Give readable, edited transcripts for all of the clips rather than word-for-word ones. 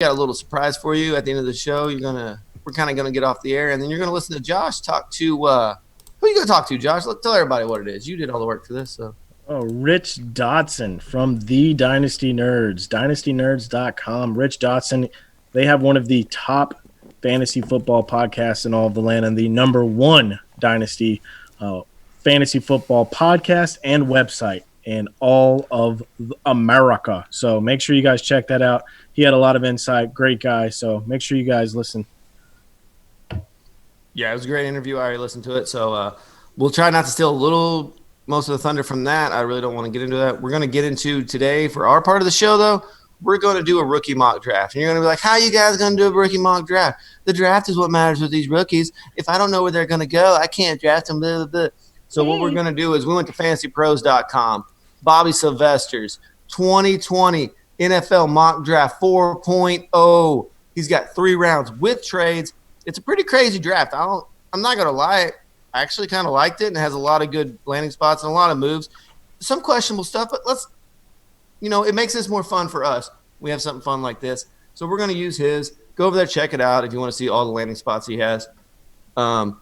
got a little surprise for you at the end of the show. We're kind of gonna get off the air, and then you're gonna listen to Josh talk to who you gonna talk to, Josh? Tell everybody what it is. You did all the work for this, so. Oh, Rich Dotson from the Dynasty Nerds, dynastynerds.com. Rich Dotson, they have one of the top fantasy football podcasts in all of the land and the number one Dynasty fantasy football podcast and website in all of America. So make sure you guys check that out. He had a lot of insight. Great guy. So make sure you guys listen. Yeah, it was a great interview. I already listened to it. So we'll try not to steal most of the thunder from that. I really don't want to get into that. We're going to get into today for our part of the show, though. We're going to do a rookie mock draft. And you're going to be like, how are you guys going to do a rookie mock draft? The draft is what matters with these rookies. If I don't know where they're going to go, I can't draft them. Blah, blah, blah. So what we're going to do is we went to fantasypros.com. Bobby Sylvester's 2020 NFL mock draft 4.0. He's got 3 rounds with trades. It's a pretty crazy draft. I'm not going to lie. I actually kind of liked it, and it has a lot of good landing spots and a lot of moves. Some questionable stuff, but it makes this more fun for us. We have something fun like this. So we're going to use his. Go over there, check it out if you want to see all the landing spots he has. But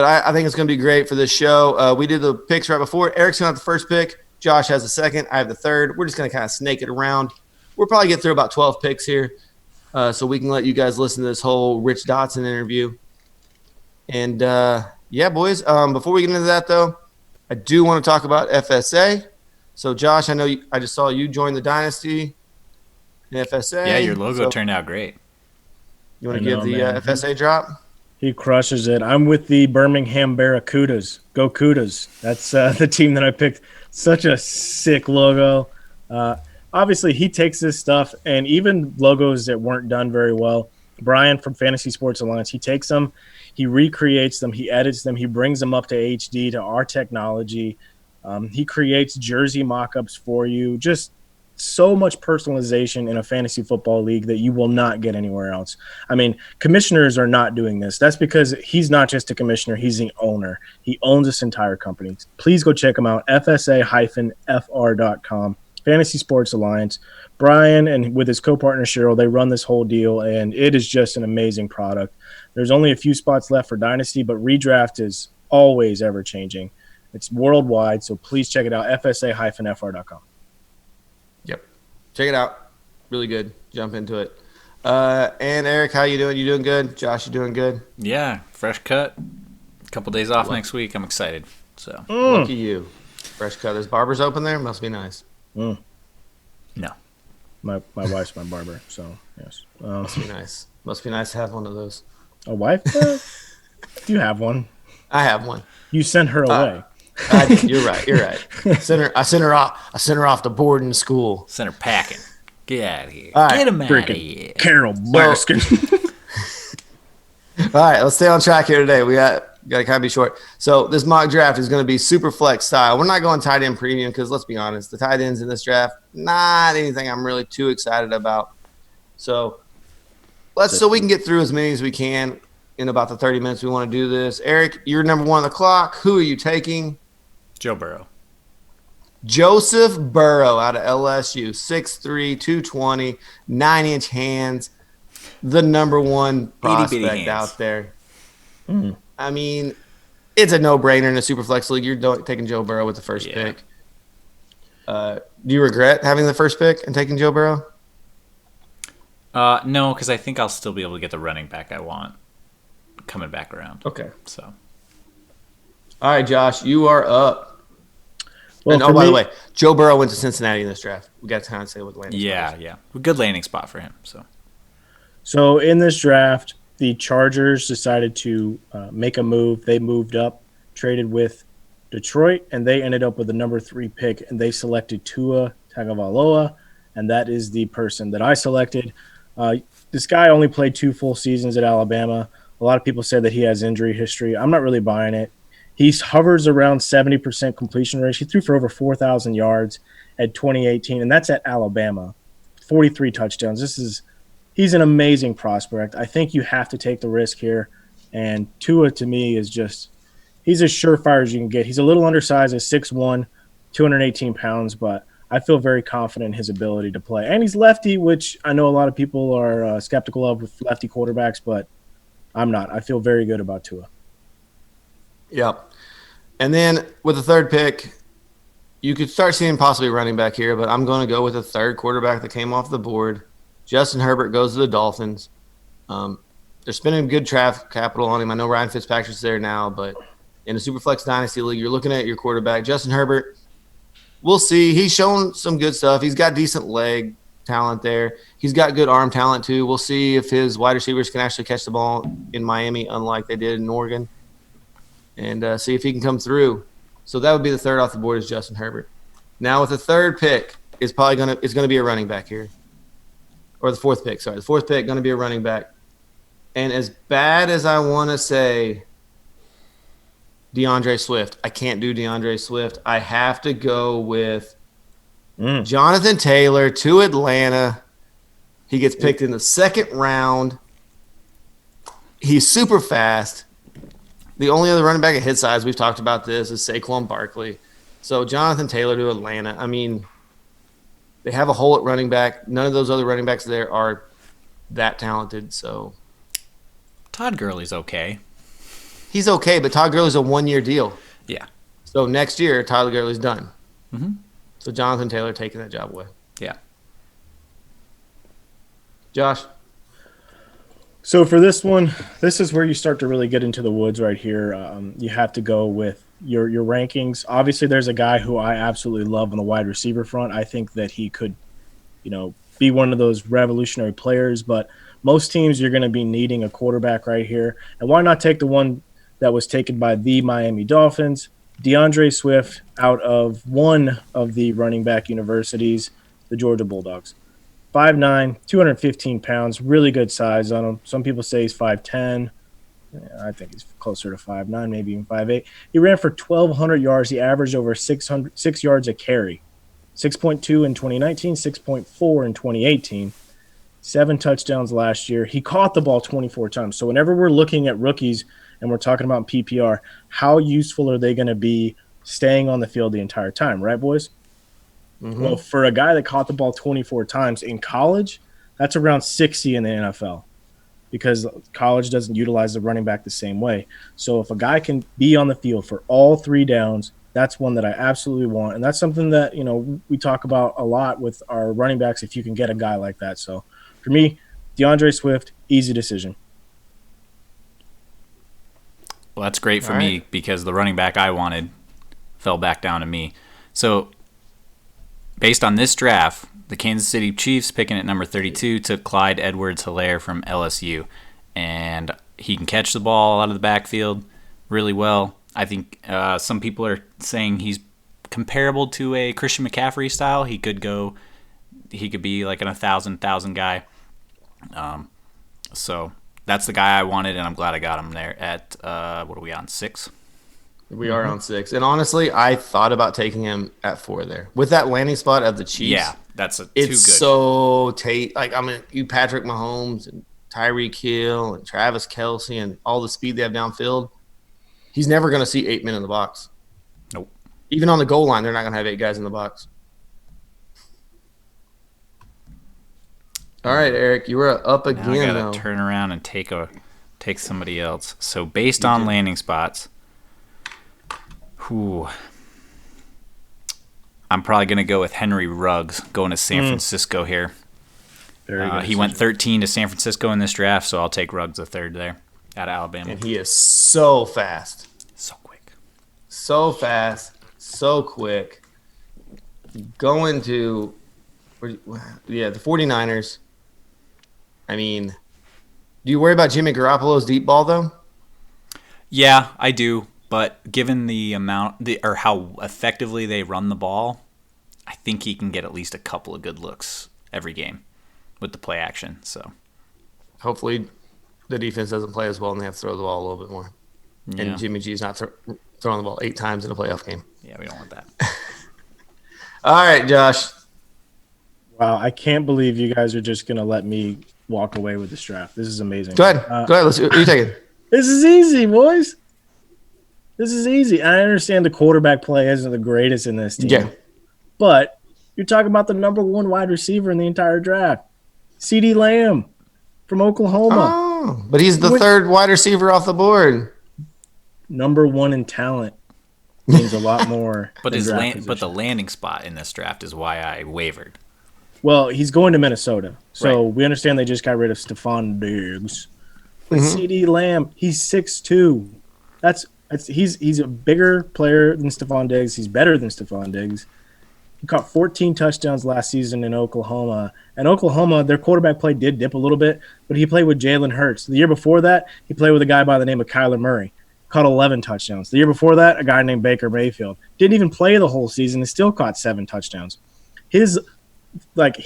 I think it's going to be great for this show. We did the picks right before. Eric's going to have the first pick. Josh has the second. I have the third. We're just going to kind of snake it around. We'll probably get through about 12 picks here, so we can let you guys listen to this whole Rich Dotson interview. And, yeah, boys, before we get into that, though, I do want to talk about FSA. So, Josh, I know I just saw you join the Dynasty in FSA. Yeah, your logo turned out great. You want to give the FSA drop? He crushes it. I'm with the Birmingham Barracudas. Go Cudas. That's the team that I picked. Such a sick logo. Obviously, he takes this stuff, and even logos that weren't done very well. Brian from Fantasy Sports Alliance, he takes them, he recreates them, he edits them, he brings them up to HD, to our technology. He creates jersey mock-ups for you. Just so much personalization in a fantasy football league that you will not get anywhere else. I mean, commissioners are not doing this. That's because he's not just a commissioner, he's the owner. He owns this entire company. Please go check him out, fsa-fr.com, Fantasy Sports Alliance. Brian and with his co-partner Cheryl, they run this whole deal, and it is just an amazing product. There's only a few spots left for Dynasty, but redraft is always ever-changing. It's worldwide, so please check it out, fsa-fr.com. Yep. Check it out. Really good. Jump into it. And Eric, how you doing? You doing good? Josh, you doing good? Yeah, fresh cut. A couple days off next week. I'm excited. So Lucky you. Fresh cut. There's barbers open there? Must be nice. No. My wife's my barber, so yes. Must be nice. Must be nice to have one of those. A wife? Do you have one? I have one. You sent her away. You're right. I sent her off to boarding school. Send her packing. Get out of here. All right. Get him out of here. Carol Baskin. All right, let's stay on track here today. We got to kind of be short. So this mock draft is going to be super flex style. We're not going tight end premium because let's be honest, the tight ends in this draft, not anything I'm really too excited about. So we can get through as many as we can in about the 30 minutes we want to do this. Eric, you're number 1 on the clock. Who are you taking? Joe Burrow. Joseph Burrow out of LSU, 6'3", 220, 9-inch hands, the number 1 prospect out there. Mm. I mean, it's a no-brainer in a super flex league. You're taking Joe Burrow with the first pick. Do you regret having the first pick and taking Joe Burrow? No, because I think I'll still be able to get the running back I want coming back around. Okay. So. All right, Josh, you are up. Well, and by the way, Joe Burrow went to Cincinnati in this draft. We got to kind of say what landing spot is. Yeah. A good landing spot for him. So in this draft, the Chargers decided to make a move. They moved up, traded with Detroit, and they ended up with the number 3 pick, and they selected Tua Tagovailoa, and that is the person that I selected. This guy only played 2 full seasons at Alabama. A lot of people said that he has injury history. I'm not really buying it. He hovers around 70% completion rate. He threw for over 4,000 yards at 2018, and that's at Alabama. 43 touchdowns. He's an amazing prospect. I think you have to take the risk here. And Tua, to me, is he's as surefire as you can get. He's a little undersized at 6'1", 218 pounds, but I feel very confident in his ability to play. And he's lefty, which I know a lot of people are skeptical of with lefty quarterbacks, but I'm not. I feel very good about Tua. Yep. And then with the third pick, you could start seeing possibly running back here, but I'm going to go with the third quarterback that came off the board. Justin Herbert goes to the Dolphins. They're spending good draft capital on him. I know Ryan Fitzpatrick's there now, but in a Superflex Dynasty League, you're looking at your quarterback, Justin Herbert. We'll see. He's shown some good stuff. He's got decent leg talent there. He's got good arm talent too. We'll see if his wide receivers can actually catch the ball in Miami, unlike they did in Oregon, and see if he can come through. So that would be the third off the board is Justin Herbert. Now with the third pick is probably going to be a running back here, or the fourth pick. Sorry, the fourth pick going to be a running back. And as bad as I want to say DeAndre Swift, I can't do DeAndre Swift. I have to go with Jonathan Taylor to Atlanta. He gets picked in the second round. He's super fast. The only other running back at his size, we've talked about this, is Saquon Barkley. So Jonathan Taylor to Atlanta. I mean, they have a hole at running back. None of those other running backs there are that talented. So Todd Gurley's okay. He's okay, but Todd Gurley's a one-year deal. Yeah. So next year, Todd Gurley's done. Mm-hmm. So Jonathan Taylor taking that job away. Yeah. Josh? So for this one, this is where you start to really get into the woods right here. You have to go with your rankings. Obviously, there's a guy who I absolutely love on the wide receiver front. I think that he could, be one of those revolutionary players. But most teams, you're going to be needing a quarterback right here. And why not take the one that was taken by the Miami Dolphins, DeAndre Swift, out of one of the running back universities, the Georgia Bulldogs. 5'9", 215 pounds, really good size on him. Some people say he's 5'10". I think he's closer to 5'9", maybe even 5'8". He ran for 1,200 yards. He averaged over 6 yards a carry. 6.2 in 2019, 6.4 in 2018. 7 touchdowns last year. He caught the ball 24 times. So whenever we're looking at rookies and we're talking about PPR, how useful are they going to be staying on the field the entire time, right, boys? Mm-hmm. Well, for a guy that caught the ball 24 times in college, that's around 60 in the NFL because college doesn't utilize the running back the same way. So if a guy can be on the field for all 3 downs, that's one that I absolutely want. And that's something that, we talk about a lot with our running backs if you can get a guy like that. So for me, DeAndre Swift, easy decision. Well, that's great for me because the running back I wanted fell back down to me. So based on this draft, the Kansas City Chiefs picking at number 32 took Clyde Edwards-Helaire from LSU. And he can catch the ball out of the backfield really well. I think some people are saying he's comparable to a Christian McCaffrey style. He could be like an 1,000 guy. So that's the guy I wanted, and I'm glad I got him there at, what are we on, 6? We are on 6. And honestly, I thought about taking him at 4 there. With that landing spot of the Chiefs. Yeah, too good. It's so you Patrick Mahomes and Tyreek Hill and Travis Kelce and all the speed they have downfield. He's never going to see 8 men in the box. Nope. Even on the goal line, they're not going to have 8 guys in the box. All right, Eric, you were up again. Now I got to turn around and take somebody else. So based on landing spots, I'm probably going to go with Henry Ruggs going to San Francisco here. He went 13 to San Francisco in this draft, so I'll take Ruggs the third there out of Alabama. And he is so fast. So quick. So fast. So quick. Going to, the 49ers. I mean, do you worry about Jimmy Garoppolo's deep ball, though? Yeah, I do. But given the or how effectively they run the ball, I think he can get at least a couple of good looks every game with the play action. So hopefully the defense doesn't play as well and they have to throw the ball a little bit more. Yeah. And Jimmy G's not throwing the ball 8 times in a playoff game. Yeah, we don't want that. All right, Josh. Wow, I can't believe you guys are just going to let me walk away with this draft. This is amazing. Go ahead. Who are you taking? This is easy, boys. This is easy. I understand the quarterback play isn't the greatest in this team. Yeah. But You're talking about the number one wide receiver in the entire draft, CeeDee Lamb from Oklahoma. Oh, but he's the third wide receiver off the board. Number one in talent means a lot more. But than but the landing spot in this draft is why I wavered. Well, he's going to Minnesota, so we understand they just got rid of Stephon Diggs. But CeeDee Lamb, he's 6'2". He's a bigger player than Stephon Diggs. He's better than Stephon Diggs. He caught 14 touchdowns last season in Oklahoma. And Oklahoma, their quarterback play did dip a little bit, but he played with Jalen Hurts. The year before that, he played with a guy by the name of Kyler Murray. Caught 11 touchdowns. The year before that, a guy named Baker Mayfield. Didn't even play the whole season and still caught 7 touchdowns. He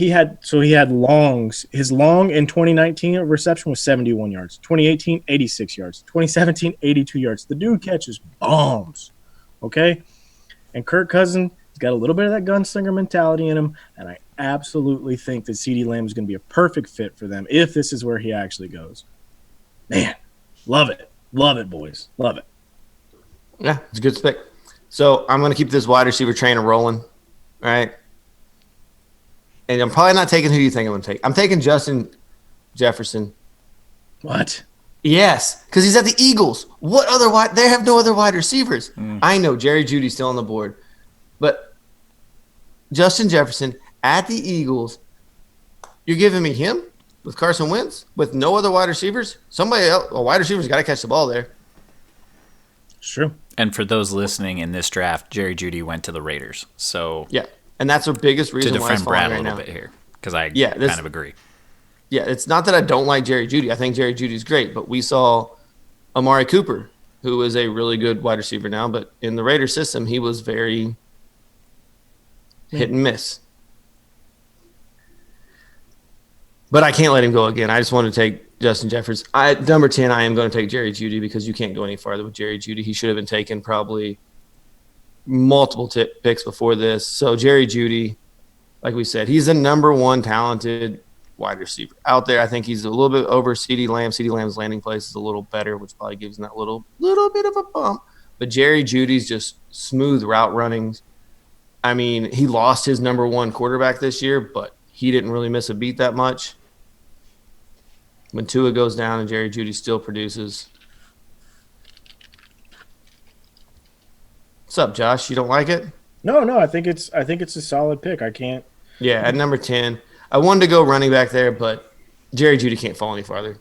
had longs. His long in 2019 reception was 71 yards. 2018, 86 yards. 2017, 82 yards. The dude catches bombs. Okay? And Kirk Cousins, he's got a little bit of that gunslinger mentality in him, and I absolutely think that CeeDee Lamb is going to be a perfect fit for them if this is where he actually goes. Man, love it. Love it, boys. Love it. Yeah, it's a good pick. So I'm going to keep this wide receiver train rolling, all right? And I'm probably not taking who you think I'm going to take. I'm taking Justin Jefferson. What? Yes, because he's at the Eagles. What other wide? They have no other wide receivers. I know Jerry Jeudy's still on the board, but Justin Jefferson at the Eagles. You're giving me him with Carson Wentz with no other wide receivers? Somebody else, a wide receiver's got to catch the ball there. It's true. And for those listening in this draft, Jerry Jeudy went to the Raiders. So yeah, and that's the biggest reason to why it's defend Brad falling a right little now. bit here because I kind of agree. Yeah, it's not that I don't like Jerry Jeudy. I think Jerry Judy's great, but we saw Amari Cooper, who is a really good wide receiver now, but in the Raiders system, he was very hit and miss. But I can't let him go again. I just want to take Justin Jefferson. Number 10, I am going to take Jerry Jeudy because you can't go any farther with Jerry Jeudy. He should have been taken probably multiple picks before this. So Jerry Jeudy, like we said, he's the number one talented wide receiver out there. I think he's a little bit over CeeDee Lamb. CeeDee Lamb's landing place is a little better, which probably gives him that little bit of a bump. But Jerry Jeudy's just smooth route runnings. I mean, he lost his number one quarterback this year, but he didn't really miss a beat that much. When Tua goes down and Jerry Jeudy still produces. What's up, Josh? You don't like it? No. I think it's a solid pick. I can't. Yeah, at number 10. I wanted to go running back there, but Jerry Jeudy can't fall any farther.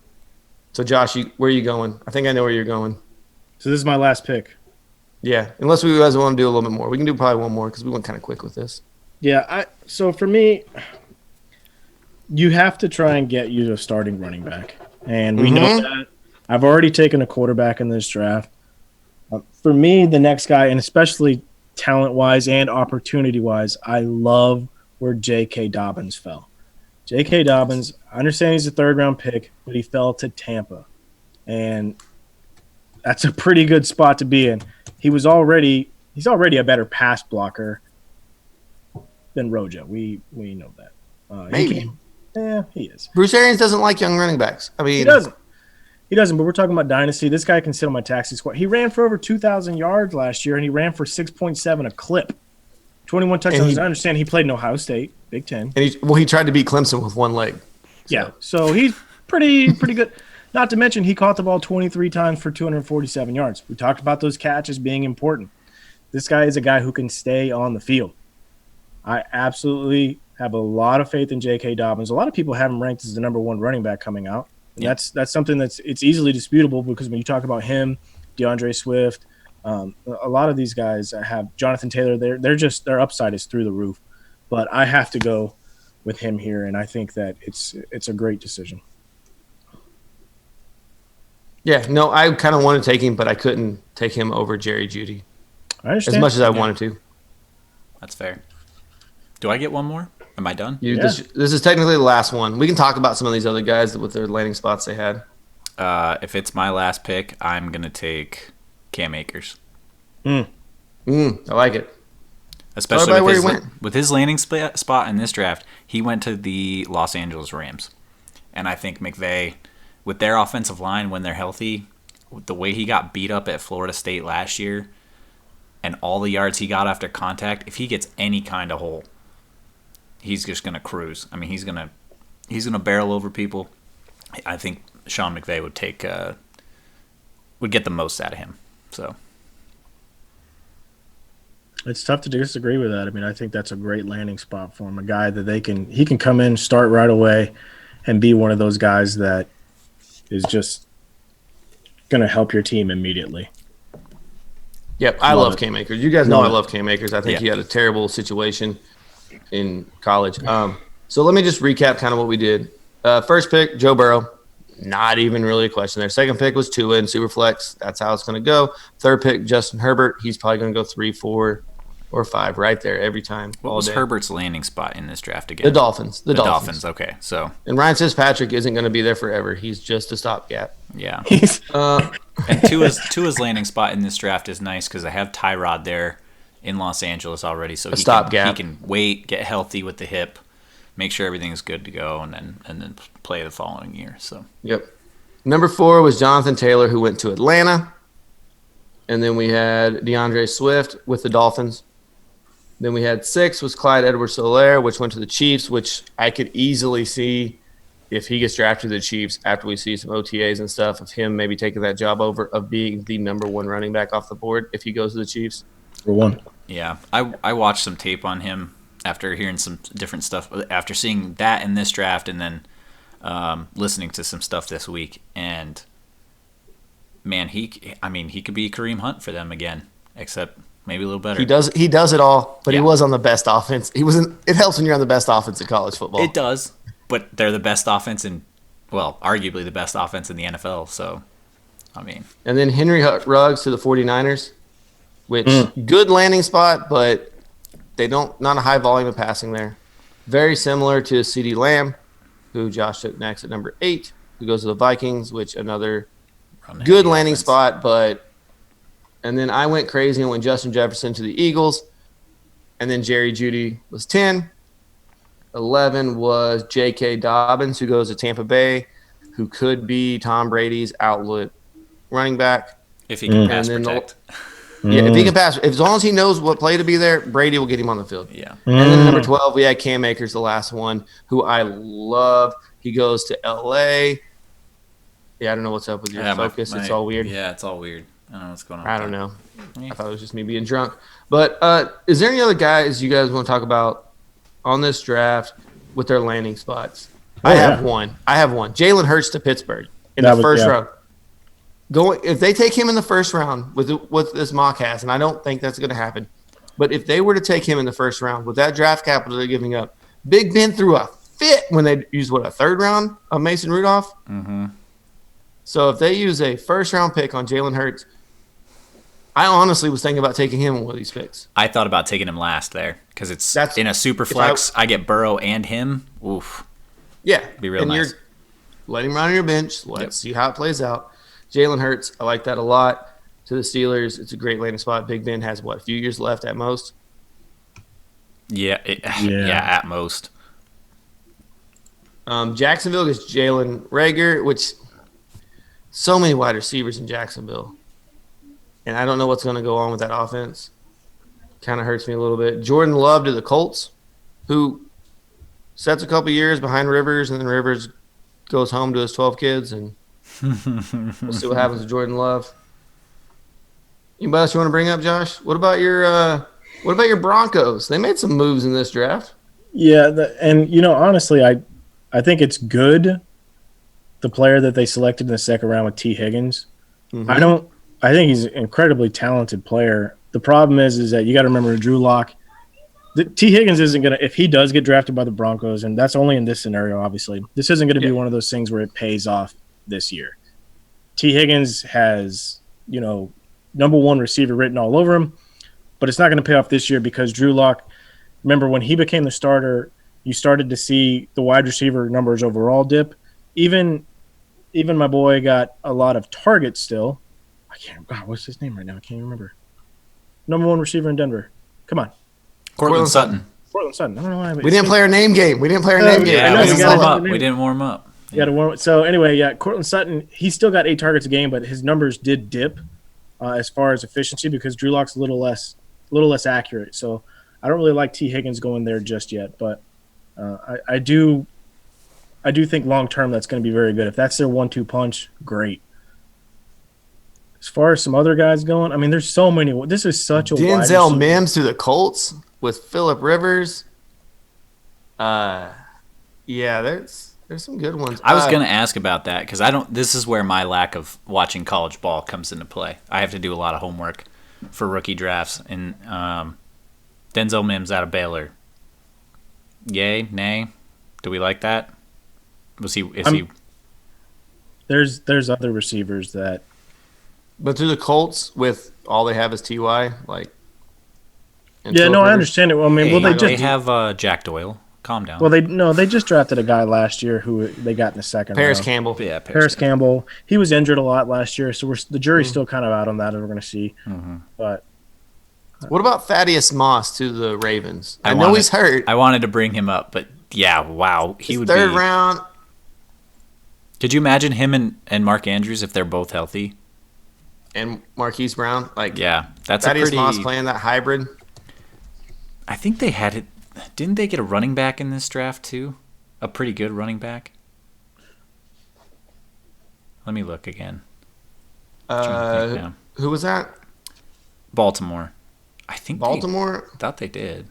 So, Josh, where are you going? I think I know where you're going. So this is my last pick. Yeah, unless we guys want to do a little bit more. We can do probably one more because we went kind of quick with this. Yeah, so for me, you have to try and get you a starting running back. And we know that. I've already taken a quarterback in this draft. For me, the next guy, and especially talent-wise and opportunity-wise, I love where J.K. Dobbins fell. J.K. Dobbins, I understand he's a third-round pick, but he fell to Tampa. And that's a pretty good spot to be in. He's already a better pass blocker than Rojo. We know that. Maybe. He is. Bruce Arians doesn't like young running backs. I mean, He doesn't, but we're talking about Dynasty. This guy can sit on my taxi squad. He ran for over 2,000 yards last year, and he ran for 6.7 a clip. 21 touchdowns. I understand he played in Ohio State, Big Ten. And he tried to beat Clemson with one leg. Yeah, so he's pretty good. Not to mention he caught the ball 23 times for 247 yards. We talked about those catches being important. This guy is a guy who can stay on the field. I absolutely have a lot of faith in J.K. Dobbins. A lot of people have him ranked as the number one running back coming out. And that's something it's easily disputable because when you talk about him, DeAndre Swift, a lot of these guys have Jonathan Taylor. Their upside is through the roof. But I have to go with him here, and I think that it's a great decision. Yeah, no, I kind of wanted to take him, but I couldn't take him over Jerry Jeudy. I understand. As much as I wanted to. That's fair. Do I get one more? Am I done? This is technically the last one. We can talk about some of these other guys with their landing spots they had. If it's my last pick, I'm going to take Cam Akers. I like it. Especially with his landing spot in this draft, he went to the Los Angeles Rams. And I think McVay, with their offensive line when they're healthy, the way he got beat up at Florida State last year and all the yards he got after contact, if he gets any kind of hole, he's just going to cruise. I mean, he's going to barrel over people. I think Sean McVay would get the most out of him. So it's tough to disagree with that. I mean, I think that's a great landing spot for him. A guy that he can come in, start right away, and be one of those guys that is just going to help your team immediately. Yep, I love Cam Akers. You guys know I love Cam Akers. I think he had a terrible situation in college. So let me just recap kind of what we did. First pick, Joe Burrow. Not even really a question there. Second pick was Tua in Superflex. That's how it's going to go. Third pick, Justin Herbert. He's probably going to go 3, 4, or 5 right there every time. What was Herbert's landing spot in this draft again? The Dolphins. The Dolphins. Okay, so and Ryan Fitzpatrick isn't going to be there forever. He's just a stopgap. Yeah. And Tua's landing spot in this draft is nice because I have Tyrod there in Los Angeles already, so he can wait, get healthy with the hip, make sure everything's good to go, and then play the following year. So yep. Number 4 was Jonathan Taylor, who went to Atlanta, and then we had DeAndre Swift with the Dolphins. Then we had 6 was Clyde Edwards-Helaire, which went to the Chiefs, which I could easily see if he gets drafted to the Chiefs after we see some OTAs and stuff, of him maybe taking that job over of being the number 1 running back off the board if he goes to the Chiefs. For one. Yeah, I watched some tape on him after hearing some different stuff, after seeing that in this draft, and then listening to some stuff this week. And man, he could be Kareem Hunt for them again, except maybe a little better. He does it all, but he was on the best offense. It helps when you're on the best offense in college football. It does, but they're the best offense arguably the best offense in the NFL. So, I mean. And then Henry Ruggs to the 49ers, which good landing spot, but they not a high volume of passing there. Very similar to CeeDee Lamb, who Josh took next at number 8, who goes to the Vikings, which another good landing spot, but. And then I went crazy and went Justin Jefferson to the Eagles. And then Jerry Jeudy was 10. 11 was J.K. Dobbins, who goes to Tampa Bay, who could be Tom Brady's outlet running back. If he can pass protect. If he can pass. As long as he knows what play to be there, Brady will get him on the field. Yeah. And then number 12, we had Cam Akers, the last one, who I love. He goes to L.A. Yeah, I don't know what's up with your focus. It's all weird. Yeah, it's all weird. I don't know what's going on. I don't know. I thought it was just me being drunk. But is there any other guys you guys want to talk about on this draft with their landing spots? I have one. Jalen Hurts to Pittsburgh in the first round. If they take him in the first round with this mock has, and I don't think that's going to happen, but if they were to take him in the first round with that draft capital they're giving up, Big Ben threw a fit when they used a third round of Mason Rudolph. Mm-hmm. So if they use a first round pick on Jalen Hurts, I honestly was thinking about taking him in one of these picks. I thought about taking him last there because it's in a super flex. I get Burrow and him. Oof. Yeah. Be real nice. You're letting him run on your bench. Let's see how it plays out. Jalen Hurts, I like that a lot. To the Steelers, it's a great landing spot. Big Ben has, a few years left at most? Yeah, at most. Jacksonville is Jalen Reagor, which so many wide receivers in Jacksonville. And I don't know what's going to go on with that offense. Kind of hurts me a little bit. Jordan Love to the Colts, who sets a couple years behind Rivers, and then Rivers goes home to his 12 kids, and we'll see what happens with Jordan Love. Anybody else you want to bring up, Josh? What about your Broncos? They made some moves in this draft. Yeah, honestly, I think it's good, the player that they selected in the second round with T. Higgins. Mm-hmm. I think he's an incredibly talented player. The problem is that you got to remember Drew Lock. T. Higgins isn't going to – if he does get drafted by the Broncos, and that's only in this scenario, obviously, this isn't going to be one of those things where it pays off this year. T. Higgins has, number 1 receiver written all over him, but it's not going to pay off this year because Drew Lock – remember, when he became the starter, you started to see the wide receiver numbers overall dip. Even my boy got a lot of targets still. What's his name right now? I can't remember. Number 1 receiver in Denver. Come on. Cortland Sutton. Cortland Sutton. I don't know why. We didn't play our name game. We didn't warm up. You got to warm up. So anyway, Cortland Sutton, he still got 8 targets a game, but his numbers did dip as far as efficiency because Drew Lock's a little less accurate. So I don't really like T. Higgins going there just yet. But I do think long term that's going to be very good. If that's their 1-2 punch, great. As far as some other guys going, I mean, there's so many. This is such a wide Denzel receiver. Mims to the Colts with Phillip Rivers. Yeah, there's some good ones. I was going to ask about that because this is where my lack of watching college ball comes into play. I have to do a lot of homework for rookie drafts, and Denzel Mims out of Baylor. Yay, nay? Do we like that? Is he? There's other receivers that. But through the Colts, with all they have is Ty, like. Yeah, no, I understand it. Well, I mean, they have Jack Doyle. Calm down. Well, they just drafted a guy last year who they got in the second Paris round. Campbell. Yeah, Paris Campbell. He was injured a lot last year, so the jury's still kind of out on that, and we're going to see. Mm-hmm. But what about Thaddeus Moss to the Ravens? I know he's hurt. I wanted to bring him up, but yeah, wow, he would third be round. Could you imagine him and Mark Andrews if they're both healthy? And Marquise Brown, yeah, that's Thaddeus a pretty. Moss playing that hybrid. I think they had it. Didn't they get a running back in this draft too? A pretty good running back. Let me look again. Who was that? Baltimore. I think Baltimore. I thought they did.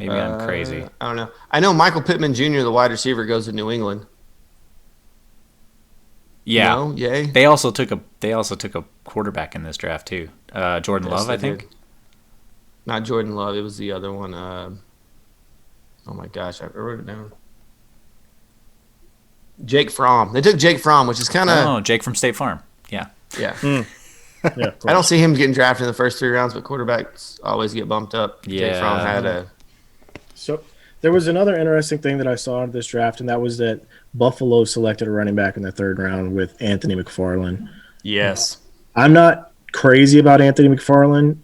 Maybe I'm crazy. I don't know. I know Michael Pittman Jr., the wide receiver, goes to New England. Yeah. No? Yay. They also took a quarterback in this draft too. Jordan Love, I think. Did. Not Jordan Love. It was the other one. Oh my gosh, I wrote it down. Jake Fromm. They took Jake Fromm, which is kind of Jake from State Farm. Yeah. Yeah. Yeah. I don't see him getting drafted in the first 3 rounds, but quarterbacks always get bumped up. Yeah. Jake Fromm had a. So there was another interesting thing that I saw in this draft, and that was that Buffalo selected a running back in the 3rd round with Anthony McFarland. Yes. I'm not crazy about Anthony McFarland.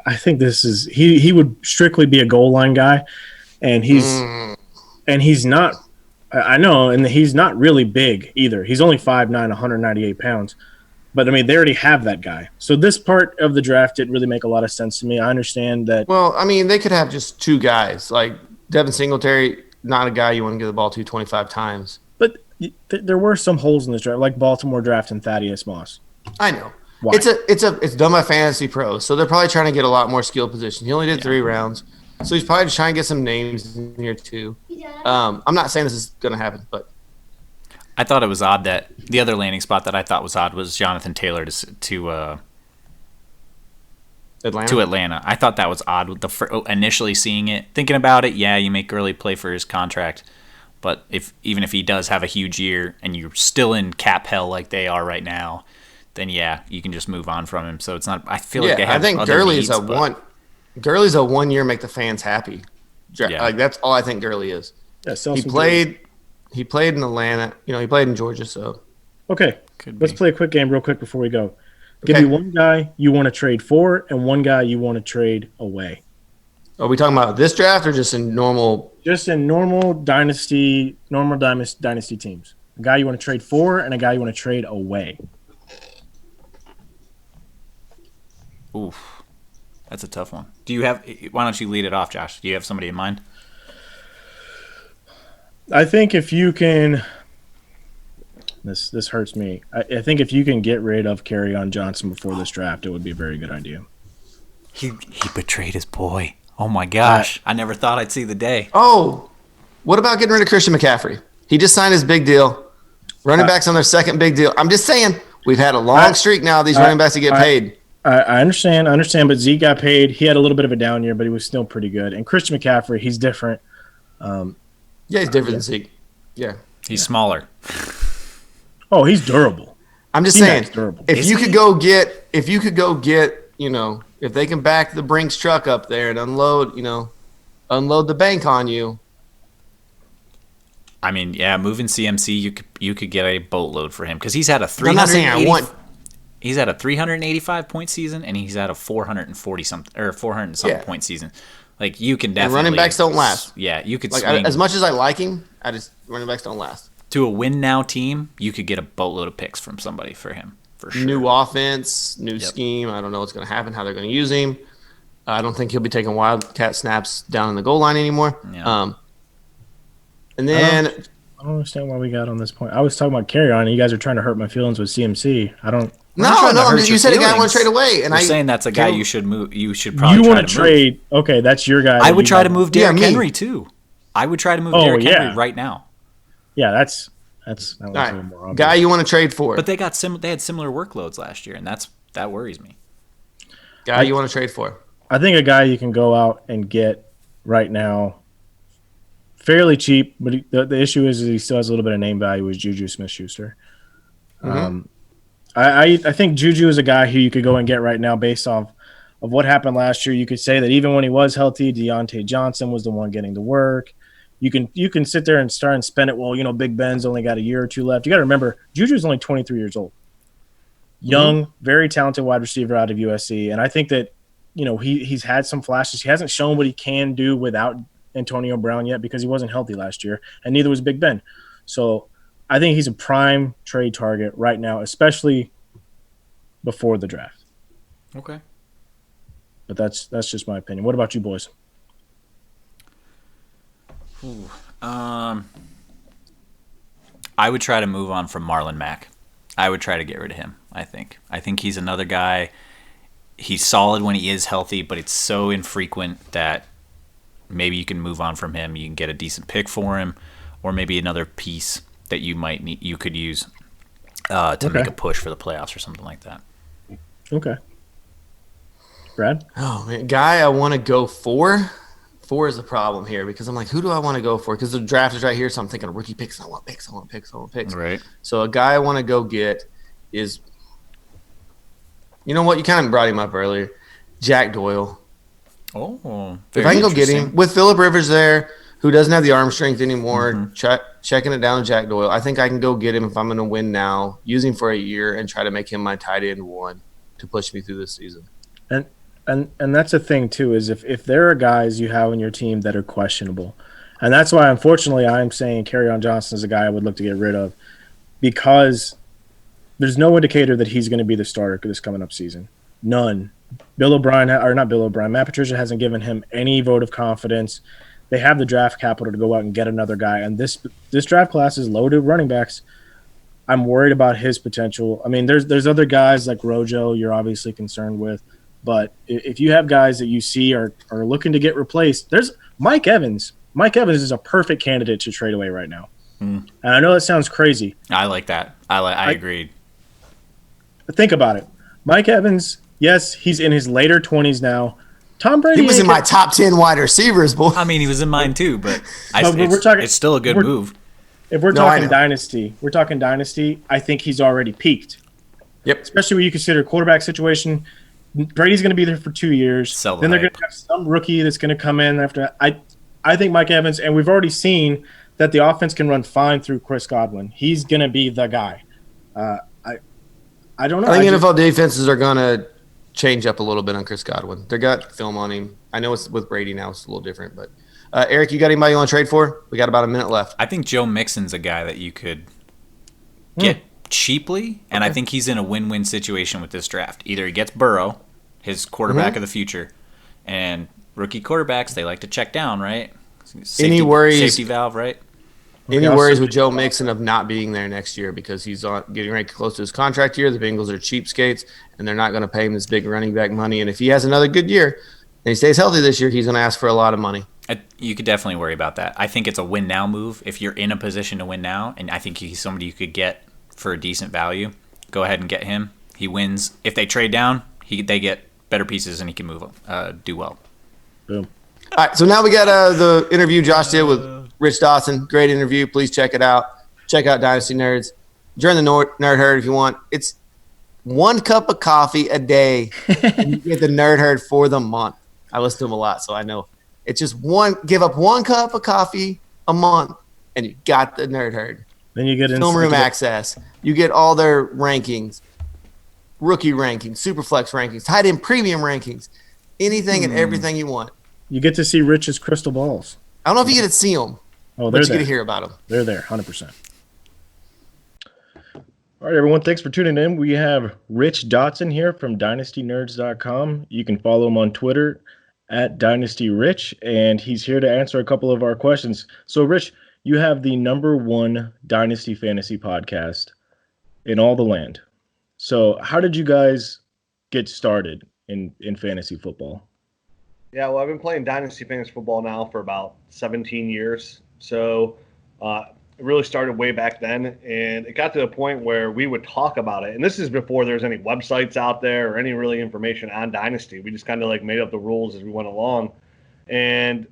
I think this is he would strictly be a goal line guy, and he's not. I know, and he's not really big either. He's only 5'9", 198 pounds. But I mean, they already have that guy. So this part of the draft didn't really make a lot of sense to me. I understand that. Well, I mean, they could have just 2 guys like Devin Singletary. Not a guy you want to give the ball to 25 times. But there were some holes in this draft, like Baltimore drafting Thaddeus Moss. I know. Why? It's done by Fantasy Pros, so they're probably trying to get a lot more skill position. He only did 3 rounds, so he's probably just trying to get some names in here too. I'm not saying this is going to happen, but I thought it was odd that the other landing spot that I thought was odd was Jonathan Taylor to Atlanta. I thought that was odd with initially seeing it, thinking about it. Yeah, you make Gurley play for his contract, but even if he does have a huge year and you're still in cap hell like they are right now, then yeah, you can just move on from him. So it's not. I feel like they have. I think other Gurley needs, is Gurley's a 1 year make the fans happy. Yeah. Like that's all I think Gurley is. Yeah, He played in Atlanta. He played in Georgia. So okay, let's play a quick game real quick before we go. Give Okay. me one guy you want to trade for and one guy you want to trade away. Are we talking about this draft or just in normal? Just in normal dynasty teams. A guy you want to trade for and a guy you want to trade away. Oof, that's a tough one. Why don't you lead it off, Josh? Do you have somebody in mind? I think if you can, this hurts me. I think if you can get rid of Kerryon Johnson before this draft, it would be a very good idea. He betrayed his boy. Oh my gosh! I never thought I'd see the day. Oh, what about getting rid of Christian McCaffrey? He just signed his big deal. Running backs on their second big deal. I'm just saying we've had a long streak now of these running backs that get paid. I understand, but Zeke got paid. He had a little bit of a down year, but he was still pretty good. And Christian McCaffrey, he's different. Yeah, he's different than Zeke. Yeah. He's smaller. Oh, he's durable. I'm just saying, durable. if you could go get, if they can back the Brinks truck up there and unload the bank on you. I mean, yeah, moving CMC, you could get a boatload for him because he's had a He's had a 385 point season and he's had a 440 something or 400 something point season. Like you can definitely. And running backs don't last. Yeah, you could. As much as I like him, running backs don't last. To a win now team, you could get a boatload of picks from somebody for him for sure. New offense, new scheme. I don't know what's going to happen, how they're going to use him. I don't think he'll be taking wildcat snaps down in the goal line anymore. Yeah. And then I don't understand why we got on this point. I was talking about carry on, and you guys are trying to hurt my feelings with CMC. I don't. you said a guy I want to trade away, and We're saying that's a guy you should move. You should probably. You want to trade? Move. Okay, that's your guy. I would try to move Derrick Henry too. I would try to move Derrick Henry right now. Yeah, that was all a right. little more obvious. Guy you want to trade for? But they had similar workloads last year, and that worries me. Guy you want to trade for? I think a guy you can go out and get right now, fairly cheap, but the issue is he still has a little bit of name value. Is Juju Smith-Schuster? Mm-hmm. I think Juju is a guy who you could go and get right now based off of what happened last year. You could say that even when he was healthy, Deontay Johnson was the one getting the work. You can sit there and start and spend it. Well, Big Ben's only got a year or two left. You got to remember, Juju's only 23 years old. Young, very talented wide receiver out of USC. And I think that, he's had some flashes. He hasn't shown what he can do without Antonio Brown yet because he wasn't healthy last year, and neither was Big Ben. So I think he's a prime trade target right now, especially before the draft. Okay. But that's just my opinion. What about you boys? I would try to move on from Marlon Mack. I would try to get rid of him, I think. I think he's another guy. He's solid when he is healthy, but it's so infrequent that maybe you can move on from him. You can get a decent pick for him, or maybe another piece that you could use to make a push for the playoffs or something like that. Okay. Brad? Oh, man. Guy I want to go for. 4 is the problem here because I'm like, who do I want to go for? Because the draft is right here, so I'm thinking of rookie picks. I want picks. Right. So a guy I want to go get is, you know what? You kind of brought him up earlier. Jack Doyle. Oh, if I can go get him with Phillip Rivers there, who doesn't have the arm strength anymore, checking it down to Jack Doyle. I think I can go get him if I'm going to win now, use him for a year, and try to make him my tight end 1 to push me through this season. And that's the thing too, is if there are guys you have on your team that are questionable, and that's why unfortunately I'm saying Kerryon Johnson is a guy I would look to get rid of, because there's no indicator that he's going to be the starter this coming up season. None. Matt Patricia hasn't given him any vote of confidence. They have the draft capital to go out and get another guy, and this draft class is loaded with running backs. I'm worried about his potential. I mean, there's other guys like Rojo you're obviously concerned with, but if you have guys that you see are looking to get replaced, there's Mike Evans. Mike Evans is a perfect candidate to trade away right now. And I know that sounds crazy. I like that. I agreed. Think about it. Mike Evans, yes, he's in his later 20s now. Tom Brady. He was in my top 10 wide receivers, boy. I mean, he was in mine too, but it's still a good move. If we're talking dynasty, I think he's already peaked. Yep. Especially when you consider quarterback situation. Brady's going to be there for 2 years. Then they're going to have some rookie that's going to come in after. I think Mike Evans, and we've already seen that the offense can run fine through Chris Godwin. He's going to be the guy. I don't know. I think NFL defenses are going to change up a little bit on Chris Godwin. They got film on him. I know it's with Brady now. It's a little different. But, Eric, you got anybody you want to trade for? We got about a minute left. I think Joe Mixon's a guy that you could get cheaply, and I think he's in a win-win situation with this draft. Either he gets Burrow, his quarterback of the future, and rookie quarterbacks, they like to check down, right? Any worries? Safety valve, right? Any worries with Joe Mixon of not being there next year because he's getting right close to his contract year? The Bengals are cheapskates, and they're not going to pay him this big running back money. And if he has another good year and he stays healthy this year, he's going to ask for a lot of money. You could definitely worry about that. I think it's a win-now move if you're in a position to win now, and I think he's somebody you could get for a decent value. Go ahead and get him. He wins. If they trade down, they get better pieces, and he can do well. Boom. All right, so now we got the interview Josh did with Rich Dotson. Great interview. Please check it out. Check out Dynasty Nerds. Join the Nerd Herd if you want. It's 1 cup of coffee a day, and you get the Nerd Herd for the month. I listen to them a lot, so I know. It's just give up 1 cup of coffee a month, and you got the Nerd Herd. Then you get film room access. You get all their rankings, rookie rankings, superflex rankings, tight end premium rankings, anything and everything you want. You get to see Rich's crystal balls. I don't know if you get to see them, but you get to hear about them. They're there, 100%. All right, everyone. Thanks for tuning in. We have Rich Dotson here from DynastyNerds.com. You can follow him on Twitter at DynastyRich, and he's here to answer a couple of our questions. So, Rich, you have the number one Dynasty fantasy podcast in all the land. So, how did you guys get started in fantasy football? Yeah, well, I've been playing Dynasty Fantasy Football now for about 17 years. So it really started way back then. And it got to the point where we would talk about it. And this is before there was any websites out there or any really information on Dynasty. We just kind of like made up the rules as we went along. And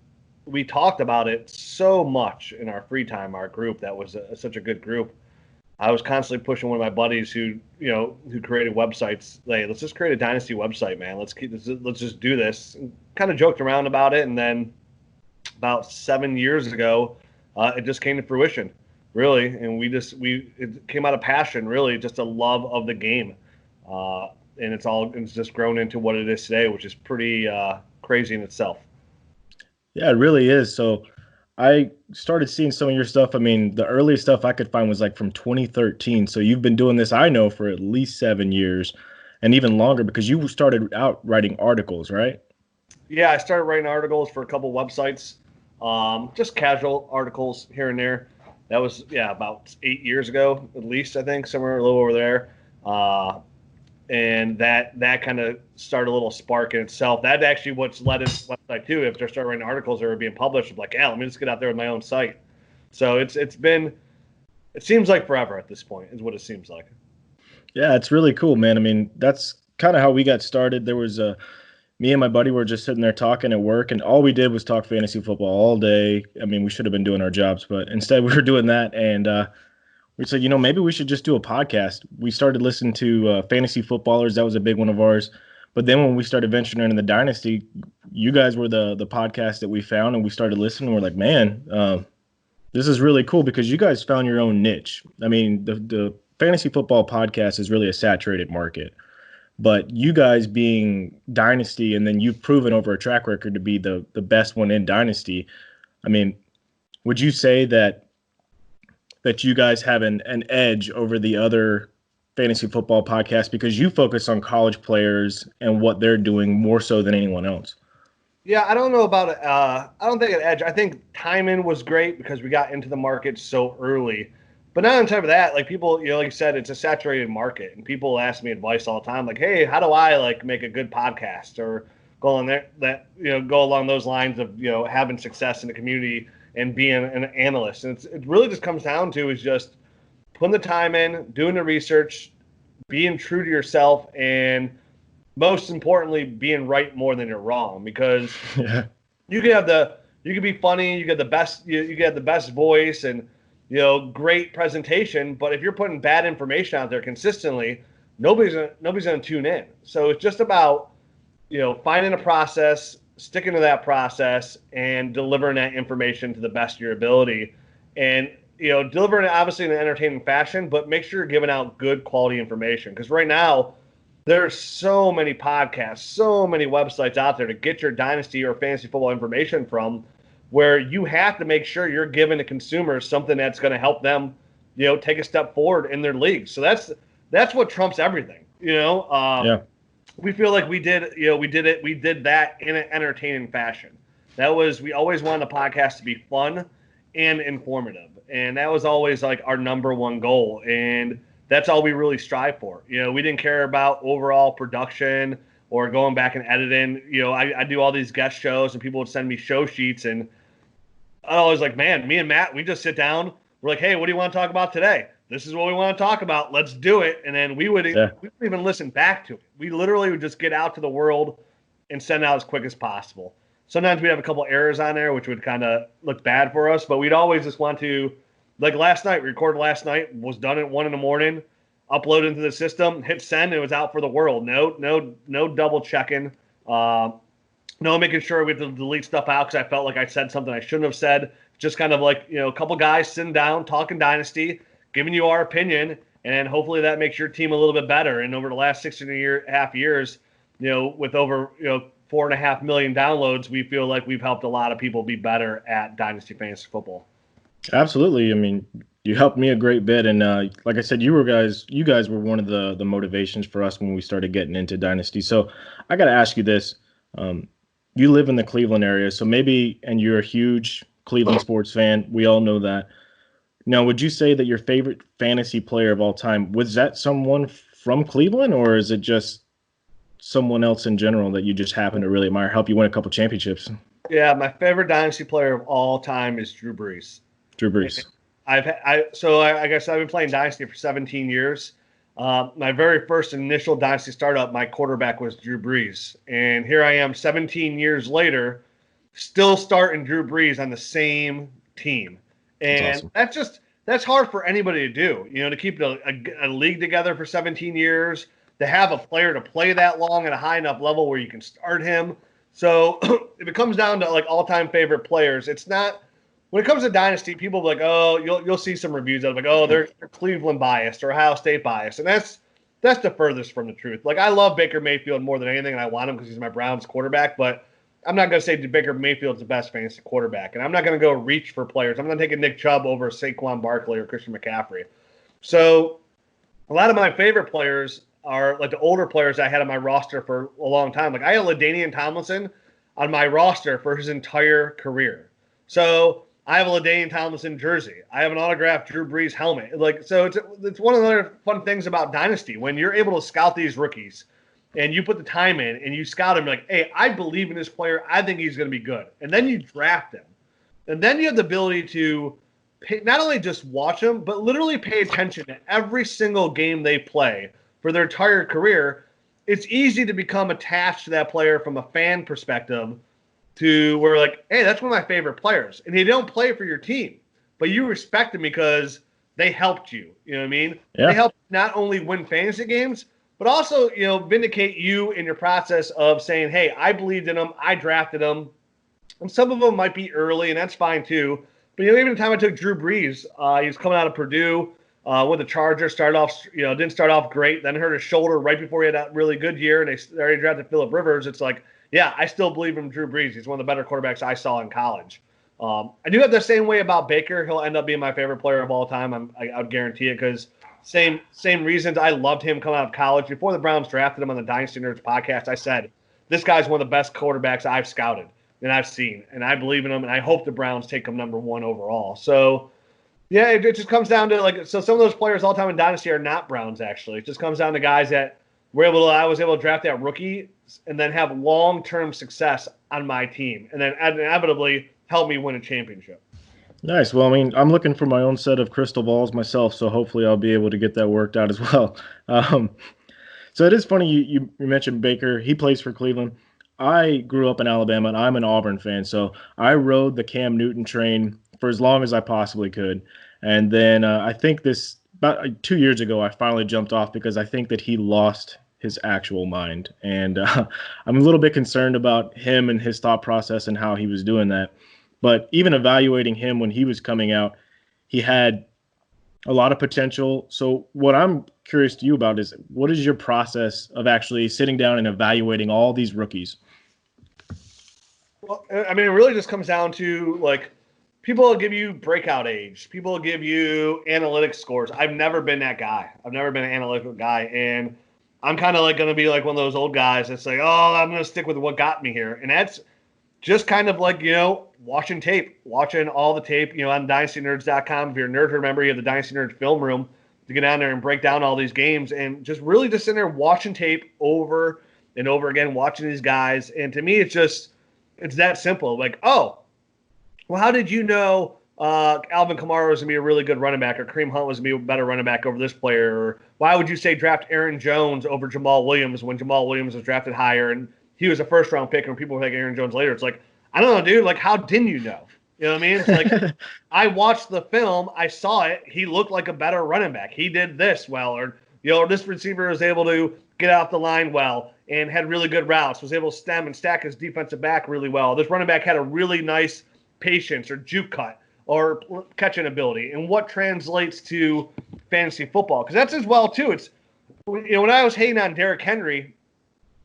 we talked about it so much in our free time, our group, that was such a good group. I was constantly pushing one of my buddies who created websites. Like, let's just create a Dynasty website, man. Let's just do this. And kind of joked around about it, and then about 7 years ago, it just came to fruition, really. And it came out of passion, really, just a love of the game, and it's just grown into what it is today, which is pretty crazy in itself. Yeah, it really is. So, I started seeing some of your stuff. I mean, the earliest stuff I could find was like from 2013. So you've been doing this, I know, for at least 7 years and even longer because you started out writing articles, right? Yeah, I started writing articles for a couple websites, just casual articles here and there. That was, about 8 years ago, at least, I think, somewhere a little over there. And that kind of started a little spark in itself. That actually what's led us to the website too. If they start writing articles that are being published, I'm like, yeah, let me just get out there with my own site. So it seems like forever at this point is what it seems like. Yeah, it's really cool, man. I mean, that's kind of how we got started. There was me and my buddy were just sitting there talking at work, and all we did was talk fantasy football all day. I mean, we should have been doing our jobs, but instead we were doing that, and we said, maybe we should just do a podcast. We started listening to fantasy footballers. That was a big one of ours. But then when we started venturing into the Dynasty, you guys were the podcast that we found, and we started listening. And we're like, man, this is really cool because you guys found your own niche. I mean, the fantasy football podcast is really a saturated market. But you guys being Dynasty, and then you've proven over a track record to be the best one in Dynasty. I mean, would you say that you guys have an edge over the other fantasy football podcasts because you focus on college players and what they're doing more so than anyone else? Yeah, I don't know about it. I don't think an edge. I think timing was great because we got into the market so early. But not on top of that, like people, like you said, it's a saturated market, and people ask me advice all the time, like, "Hey, how do I like make a good podcast or go on there go along those lines of having success in the community and being an analyst?" And it really just comes down to is just putting the time in, doing the research, being true to yourself, and most importantly, being right more than you're wrong. Because Yeah. you can be funny, you get the best, you get the best voice, and great presentation. But if you're putting bad information out there consistently, nobody's gonna tune in. So it's just about finding a process, sticking to that process, and delivering that information to the best of your ability, and delivering it obviously in an entertaining fashion, but make sure you're giving out good quality information. Because right now there's so many podcasts, so many websites out there to get your Dynasty or fantasy football information from, where you have to make sure you're giving the consumers something that's going to help them, take a step forward in their league. So that's what trumps everything. Yeah. We feel like we did that in an entertaining fashion. We always wanted the podcast to be fun and informative, and that was always like our number one goal. And that's all we really strive for. We didn't care about overall production or going back and editing. I do all these guest shows, and people would send me show sheets, and I was like, man, me and Matt, we just sit down. We're like, hey, what do you want to talk about today? This is what we want to talk about. Let's do it. And then we wouldn't even listen back to it. We literally would just get out to the world and send out as quick as possible. Sometimes we'd have a couple errors on there, which would kind of look bad for us, but we'd always just want to, like last night, we recorded last night, was done at 1 a.m, uploaded into the system, hit send, and it was out for the world. No double checking. No making sure we have to delete stuff out because I felt like I said something I shouldn't have said. Just kind of like, a couple guys sitting down, talking Dynasty, giving you our opinion, and hopefully that makes your team a little bit better. And over the last 6.5 years, with over 4.5 million downloads, we feel like we've helped a lot of people be better at Dynasty Fantasy Football. Absolutely. I mean, You helped me a great bit, and like I said, you guys were one of the motivations for us when we started getting into Dynasty. So I got to ask you this: you live in the Cleveland area, so maybe, and you're a huge Cleveland sports fan. We all know that. Now, would you say that your favorite fantasy player of all time was that someone from Cleveland, or is it just someone else in general that you just happen to really admire, help you win a couple championships? Yeah, my favorite dynasty player of all time is Drew Brees. Drew Brees. I guess I've been playing Dynasty for 17 years. My very first initial Dynasty startup, my quarterback was Drew Brees. And here I am 17 years later, still starting Drew Brees on the same team. And That's awesome. That's hard for anybody to do, to keep a league together for 17 years, to have a player to play that long at a high enough level where you can start him. So if it comes down to like all-time favorite players, it's not – when it comes to Dynasty, people are like, oh, you'll see some reviews of like, oh, they're Cleveland biased or Ohio State biased. And that's the furthest from the truth. Like, I love Baker Mayfield more than anything, and I want him because he's my Browns quarterback. But I'm not going to say Baker Mayfield's the best fantasy quarterback. And I'm not going to go reach for players. I'm not taking Nick Chubb over Saquon Barkley or Christian McCaffrey. So a lot of my favorite players are like the older players I had on my roster for a long time. Like, I had LaDainian Tomlinson on my roster for his entire career. So I have a LaDainian Tomlinson jersey. I have an autographed Drew Brees helmet. So it's one of the other fun things about Dynasty. When you're able to scout these rookies and you put the time in and you scout him like, hey, I believe in this player. I think he's going to be good. And then you draft him. And then you have the ability to not only just watch them, but literally pay attention to every single game they play for their entire career. It's easy to become attached to that player from a fan perspective to where like, hey, that's one of my favorite players. And they don't play for your team, but you respect them because they helped you. You know what I mean? Yeah. They helped not only win fantasy games, but also, vindicate you in your process of saying, hey, I believed in them. I drafted them. And some of them might be early, and that's fine too. But, even the time I took Drew Brees, he was coming out of Purdue with the Chargers, started off, didn't start off great, then hurt his shoulder right before he had that really good year, and they already drafted Phillip Rivers. It's like, yeah, I still believe in Drew Brees. He's one of the better quarterbacks I saw in college. I do have the same way about Baker. He'll end up being my favorite player of all time. I would guarantee it because same reasons. I loved him coming out of college. Before the Browns drafted him on the Dynasty Nerds podcast, I said, this guy's one of the best quarterbacks I've scouted and I've seen. And I believe in him, and I hope the Browns take him number one overall. So, yeah, it just comes down to, so some of those players all the time in Dynasty are not Browns, actually. It just comes down to guys that I was able to draft that rookie and then have long-term success on my team and then inevitably help me win a championship. Nice. Well, I mean, I'm looking for my own set of crystal balls myself, so hopefully I'll be able to get that worked out as well. So it is funny you mentioned Baker. He plays for Cleveland. I grew up in Alabama, and I'm an Auburn fan, so I rode the Cam Newton train for as long as I possibly could. And then I think about 2 years ago, I finally jumped off because I think that he lost his actual mind. And I'm a little bit concerned about him and his thought process and how he was doing that. But even evaluating him when he was coming out, he had a lot of potential. So what I'm curious to you about is, what is your process of actually sitting down and evaluating all these rookies? Well, I mean, it really just comes down to, people will give you breakout age. People will give you analytics scores. I've never been that guy. I've never been an analytical guy. And I'm kind of going to be like one of those old guys that's like, oh, I'm going to stick with what got me here. And that's just kind of watching tape, watching all the tape, on dynastynerds.com. If you're a nerd, remember you have the Dynasty Nerds film room to get down there and break down all these games and just really just in there watching tape over and over again, watching these guys. And to me, it's that simple. Like, oh, well, how did you know Alvin Kamara was going to be a really good running back or Kareem Hunt was going to be a better running back over this player? Or why would you say draft Aaron Jones over Jamal Williams when Jamal Williams was drafted higher and he was a first-round pick and people were like Aaron Jones later? It's like, I don't know, dude. Like, how didn't you know? You know what I mean? It's like, I watched the film. I saw it. He looked like a better running back. He did this well. Or, this receiver was able to get off the line well and had really good routes, was able to stem and stack his defensive back really well. This running back had a really nice patience or juke cut or catching ability, and what translates to fantasy football. Because that's as well, too. It's, when I was hating on Derrick Henry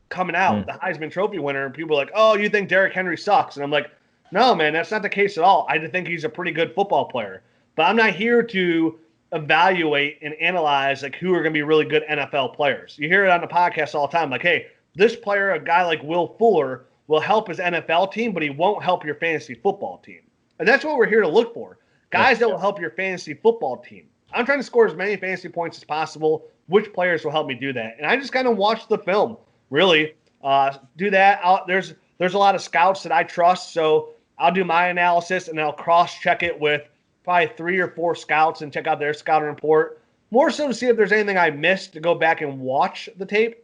coming out, the Heisman Trophy winner, and people were like, oh, you think Derrick Henry sucks? And I'm like, no, man, that's not the case at all. I think he's a pretty good football player. But I'm not here to evaluate and analyze like who are going to be really good NFL players. You hear it on the podcast all the time, like, hey, this player, a guy like Will Fuller, will help his NFL team, but he won't help your fantasy football team. And that's what we're here to look for. Guys that will help your fantasy football team. I'm trying to score as many fantasy points as possible. Which players will help me do that? And I just kind of watch the film, really. Do that. There's a lot of scouts that I trust, so I'll do my analysis and I'll cross-check it with probably 3 or 4 scouts and check out their scouting report. More so to see if there's anything I missed to go back and watch the tape.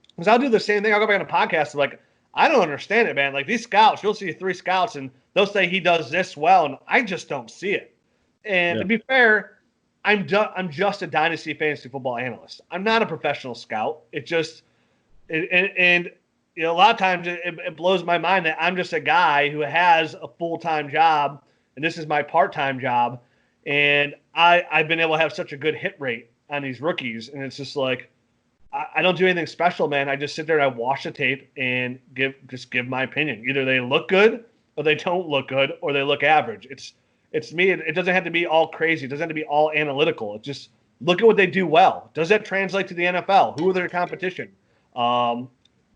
Because I'll do the same thing. I'll go back on the podcast and like, I don't understand it, man. Like these scouts, you'll see 3 scouts and they'll say he does this well, and I just don't see it. And to be fair, I'm just a dynasty fantasy football analyst. I'm not a professional scout. It just and you know, a lot of times it blows my mind that I'm just a guy who has a full-time job, and this is my part-time job, and I've been able to have such a good hit rate on these rookies, and it's just like I don't do anything special, man. I just sit there and I watch the tape and give my opinion. Either they look good or they don't look good or they look average. It's me. It doesn't have to be all crazy. It doesn't have to be all analytical. It's just look at what they do well. Does that translate to the NFL? Who are their competition?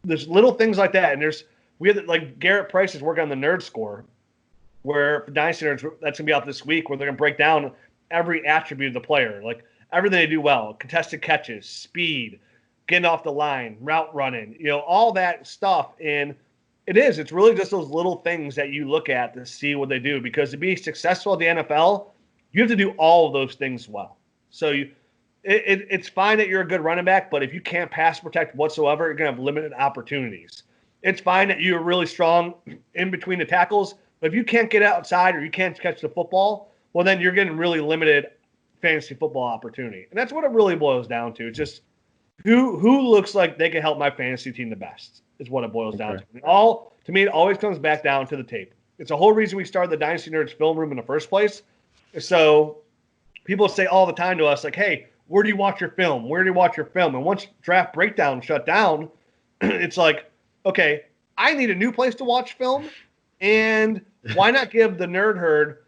There's little things like that. And we have like Garrett Price is working on the nerd score where for Dynasty Nerds, that's going to be out this week where they're going to break down every attribute of the player, like everything they do well, contested catches, speed, getting off the line, route running, you know, all that stuff. And it's really just those little things that you look at to see what they do, because to be successful at the NFL, you have to do all of those things well. So it's fine that you're a good running back, but if you can't pass protect whatsoever, you're going to have limited opportunities. It's fine that you're really strong in between the tackles, but if you can't get outside or you can't catch the football, well, then you're getting really limited fantasy football opportunity. And that's what it really boils down to. It's just who looks like they can help my fantasy team the best is what it boils down to. And to me, it always comes back down to the tape. It's the whole reason we started the Dynasty Nerds film room in the first place. So people say all the time to us, like, hey, where do you watch your film? Where do you watch your film? And once Draft Breakdown shut down, it's like, okay, I need a new place to watch film. And why not give the Nerd Herd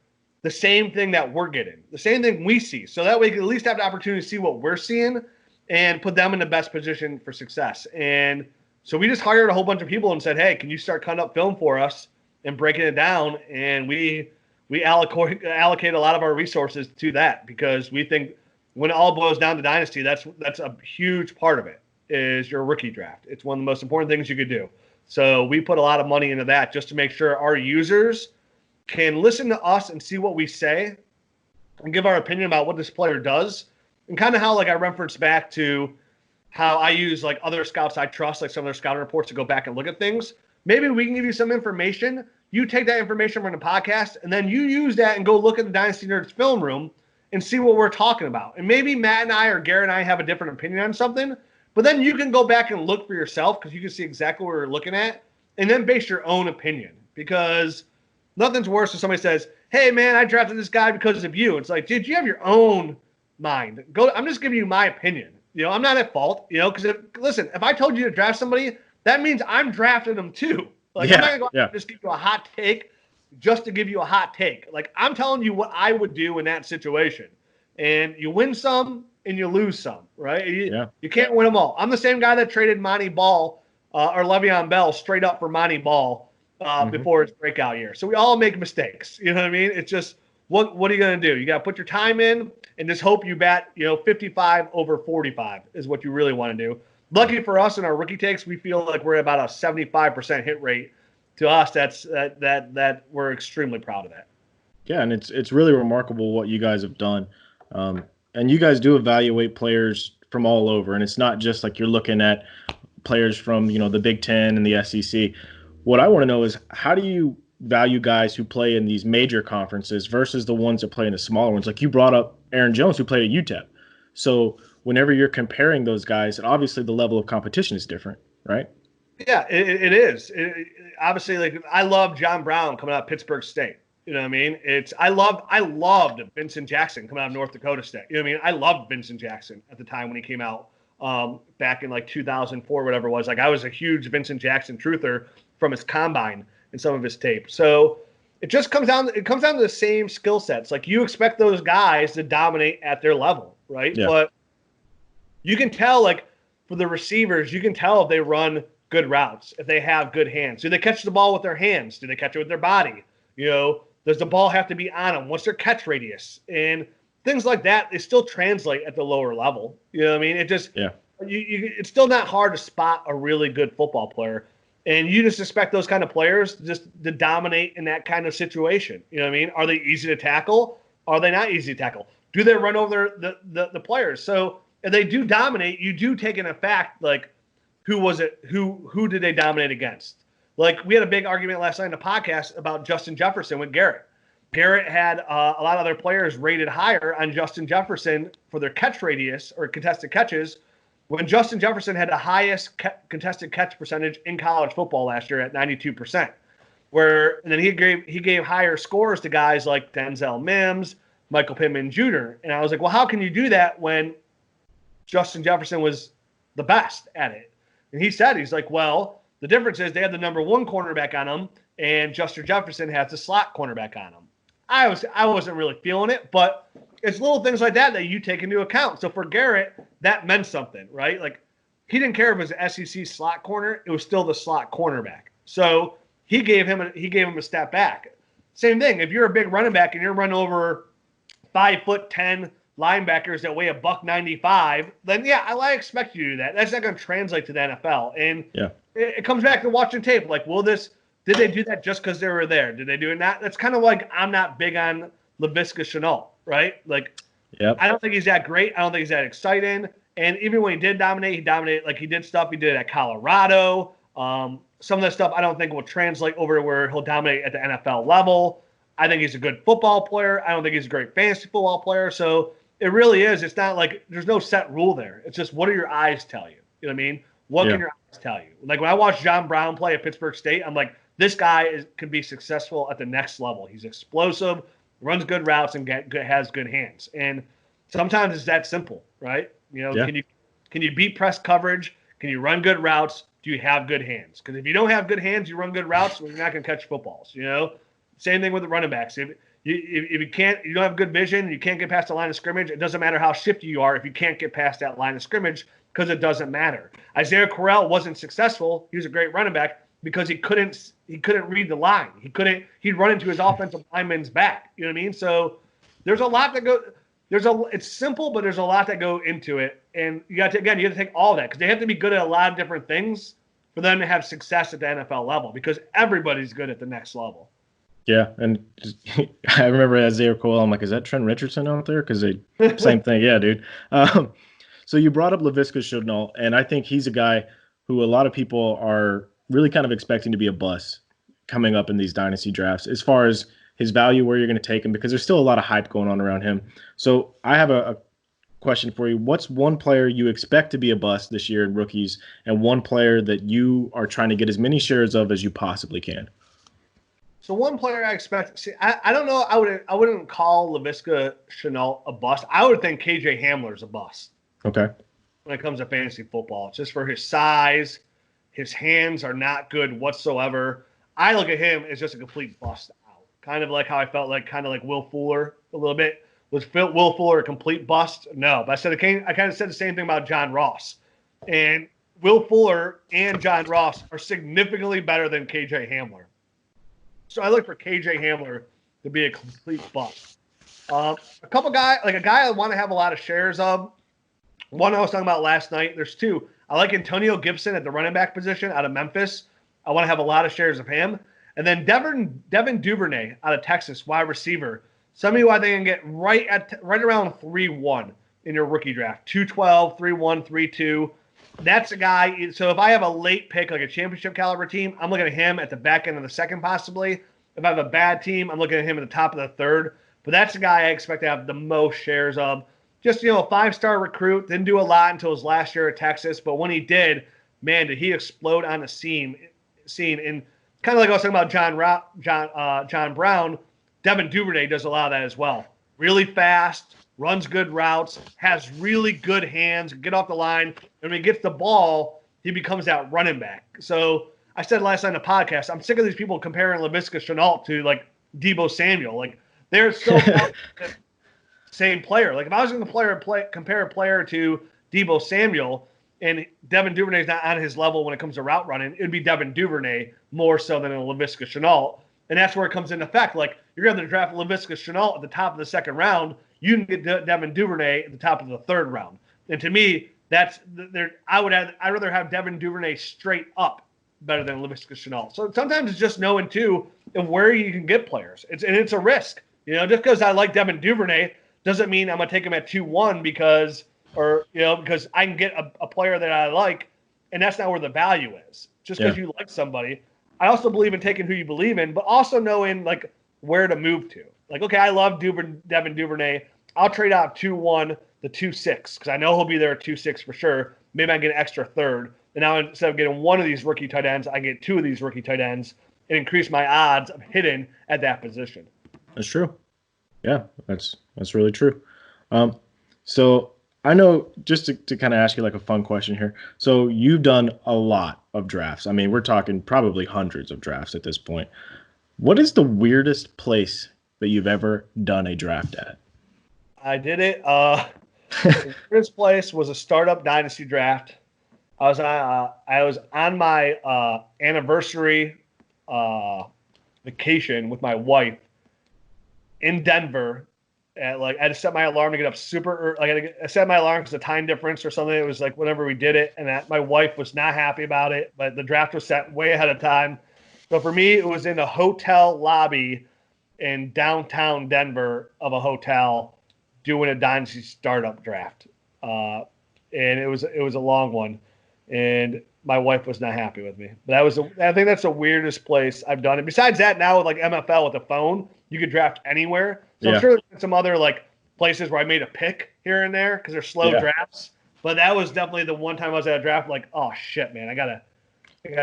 the same thing that we're getting, the same thing we see? So that way you can at least have the opportunity to see what we're seeing and put them in the best position for success. And so we just hired a whole bunch of people and said, hey, can you start cutting up film for us and breaking it down? And we allocate a lot of our resources to that, because we think when it all boils down to Dynasty, that's a huge part of it is your rookie draft. It's one of the most important things you could do. So we put a lot of money into that just to make sure our users can listen to us and see what we say and give our opinion about what this player does. And kind of how, like, I reference back to how I use, like, other scouts I trust, like some of their scouting reports, to go back and look at things. Maybe we can give you some information. You take that information from the podcast, and then you use that and go look at the Dynasty Nerds film room and see what we're talking about. And maybe Matt and I or Garrett and I have a different opinion on something, but then you can go back and look for yourself, because you can see exactly what we're looking at, and then base your own opinion. Because nothing's worse when somebody says, hey, man, I drafted this guy because of you. It's like, dude, you have your own mind. I'm just giving you my opinion. You know, I'm not at fault, you know, because listen, if I told you to draft somebody, that means I'm drafting them too. Like, I'm not going to go out and just give you a hot take just to give you a hot take. Like, I'm telling you what I would do in that situation. And you win some and you lose some, right? You can't win them all. I'm the same guy that traded Monty Ball or Le'Veon Bell straight up for Monty Ball before his breakout year. So we all make mistakes. You know what I mean? It's just, what are you going to do? You got to put your time in and just hope you bat, 55 over 45 is what you really want to do. Lucky for us in our rookie takes, we feel like we're at about a 75% hit rate. To us, that we're extremely proud of that. Yeah, and it's really remarkable what you guys have done. And you guys do evaluate players from all over, and it's not just like you're looking at players from, the Big Ten and the SEC. What I want to know is, how do you value guys who play in these major conferences versus the ones that play in the smaller ones? Like, you brought up Aaron Jones, who played at UTEP. So whenever you're comparing those guys, and obviously the level of competition is different, right? Yeah, it is. Obviously, like, I love John Brown coming out of Pittsburgh State. You know what I mean? I loved Vincent Jackson coming out of North Dakota State. You know what I mean? I loved Vincent Jackson at the time when he came out back in like 2004, whatever it was. Like, I was a huge Vincent Jackson truther from his combine and some of his tape. So it just comes down to the same skill sets. Like you expect those guys to dominate at their level, right? Yeah. But you can tell, like for the receivers, you can tell if they run good routes, if they have good hands. Do they catch the ball with their hands? Do they catch it with their body? Does the ball have to be on them? What's their catch radius? And things like that, they still translate at the lower level. You know what I mean? It just it's still not hard to spot a really good football player. And you just expect those kind of players to dominate in that kind of situation. You know what I mean? Are they easy to tackle? Are they not easy to tackle? Do they run over the players? So if they do dominate, you do take in effect, like, who was it? Who did they dominate against? Like, we had a big argument last night in the podcast about Justin Jefferson with Garrett. Garrett had a lot of other players rated higher on Justin Jefferson for their catch radius or contested catches, when Justin Jefferson had the highest contested catch percentage in college football last year at 92%. And then he gave higher scores to guys like Denzel Mims, Michael Pittman Jr. And I was like, well, how can you do that when Justin Jefferson was the best at it? And he said, he's like, well, the difference is they had the number one cornerback on him, and Justin Jefferson has the slot cornerback on him. I wasn't really feeling it, but it's little things like that you take into account. So for Garrett, that meant something, right? Like, he didn't care if it was an SEC slot corner; it was still the slot cornerback. So he gave him a step back. Same thing. If you're a big running back and you're running over 5'10" linebackers that weigh $195, then I expect you to do that. That's not going to translate to the NFL. And it comes back to watching tape. Like, did they do that just because they were there? Did they do it not? That's kind of like, I'm not big on Laviska Shenault, right? Like, I don't think he's that great. I don't think he's that exciting. And even when he did dominate, he dominated. Like, he did stuff. He did it at Colorado. Some of that stuff I don't think will translate over to where he'll dominate at the NFL level. I think he's a good football player. I don't think he's a great fantasy football player. So it really is. It's not like there's no set rule there. It's just, what do your eyes tell you? You know what I mean? What can your eyes tell you? Like, when I watch John Brown play at Pittsburgh State, I'm like, this guy can be successful at the next level. He's explosive, runs good routes, and has good hands. And sometimes it's that simple, right? Can you beat press coverage? Can you run good routes? Do you have good hands? Because if you don't have good hands, you run good routes, well, you're not going to catch footballs. Same thing with the running backs. If you don't have good vision, you can't get past the line of scrimmage. It doesn't matter how shifty you are if you can't get past that line of scrimmage, because it doesn't matter. Isaiah Correll wasn't successful. He was a great running back because he couldn't read the line. He'd run into his offensive lineman's back. You know what I mean? So there's a lot that it's simple, but there's a lot that go into it. And you got to take all of that, because they have to be good at a lot of different things for them to have success at the NFL level, because everybody's good at the next level. Yeah, and I remember Isaiah Cole. I'm like, is that Trent Richardson out there? Because same thing. Yeah, dude. So you brought up Laviska Shenault, and I think he's a guy who a lot of people are really kind of expecting to be a bust coming up in these dynasty drafts, as far as his value, where you're going to take him, because there's still a lot of hype going on around him. So I have a question for you. What's one player you expect to be a bust this year in rookies, and one player that you are trying to get as many shares of as you possibly can? So one player I expect, I don't know. I wouldn't call Laviska Shenault a bust. I would think KJ Hamler's a bust. Okay. When it comes to fantasy football, just for his size, his hands are not good whatsoever. I look at him as just a complete bust out. Kind of like how I felt like Will Fuller a little bit. Was Will Fuller a complete bust? No, but I kind of said the same thing about John Ross. And Will Fuller and John Ross are significantly better than KJ Hamler. So I look for KJ Hamler to be a complete bust. A guy I want to have a lot of shares of. One I was talking about last night. There's two. I like Antonio Gibson at the running back position out of Memphis. I want to have a lot of shares of him. And then Devin Duvernay out of Texas, wide receiver. Somebody who I think can get right around 3-1 in your rookie draft. 212, 3-1, 3-2. That's a guy. So if I have a late pick, like a championship caliber team, I'm looking at him at the back end of the second, possibly. If I have a bad team, I'm looking at him at the top of the third. But that's the guy I expect to have the most shares of. Just, a 5-star recruit. Didn't do a lot until his last year at Texas. But when he did, man, did he explode on the scene. And kind of like I was talking about John Brown, Devin Duvernay does a lot of that as well. Really fast, runs good routes, has really good hands, get off the line. And when he gets the ball, he becomes that running back. So I said last night in the podcast, I'm sick of these people comparing Laviska Shenault to, like, Debo Samuel. Like they're so same player. Like if I was going to compare a player to Debo Samuel, and Devin Duvernay's not on his level when it comes to route running, it would be Devin Duvernay more so than a Laviska Shenault. And that's where it comes into effect. Like you're going to draft Laviska Shenault at the top of the second round, you can get Devin Duvernay at the top of the third round. And to me, I'd rather have Devin Duvernay straight up better than Laviska Shenault. So sometimes it's just knowing too and where you can get players. It's a risk. Just because I like Devin Duvernay doesn't mean I'm gonna take him at 2-1 because I can get a player that I like, and that's not where the value is. Just because you like somebody. I also believe in taking who you believe in, but also knowing like where to move to. Like, okay, I love Devin Duvernay. I'll trade out 2-1 to 2-6 because I know he'll be there at 2-6 for sure. Maybe I get an extra third. And now instead of getting one of these rookie tight ends, I get two of these rookie tight ends and increase my odds of hitting at that position. That's true. Yeah, that's really true. So I know, just to kind of ask you like a fun question here. So you've done a lot of drafts. I mean, we're talking probably hundreds of drafts at this point. What is the weirdest place that you've ever done a draft at? I did it. The weirdest place was a startup dynasty draft. I was on my anniversary vacation with my wife in Denver. I had to set my alarm to get up super early. I set my alarm because of the time difference or something. It was like whenever we did it, and my wife was not happy about it. But the draft was set way ahead of time. So for me, it was in a hotel lobby in downtown Denver of a hotel doing a dynasty startup draft, and it was a long one, and my wife was not happy with me. But I think that's the weirdest place I've done it. Besides that, now with like MFL with the phone, you could draft anywhere. So I'm sure there's been some other like places where I made a pick here and there because they're slow drafts. But that was definitely the one time I was at a draft like, oh shit, man, I gotta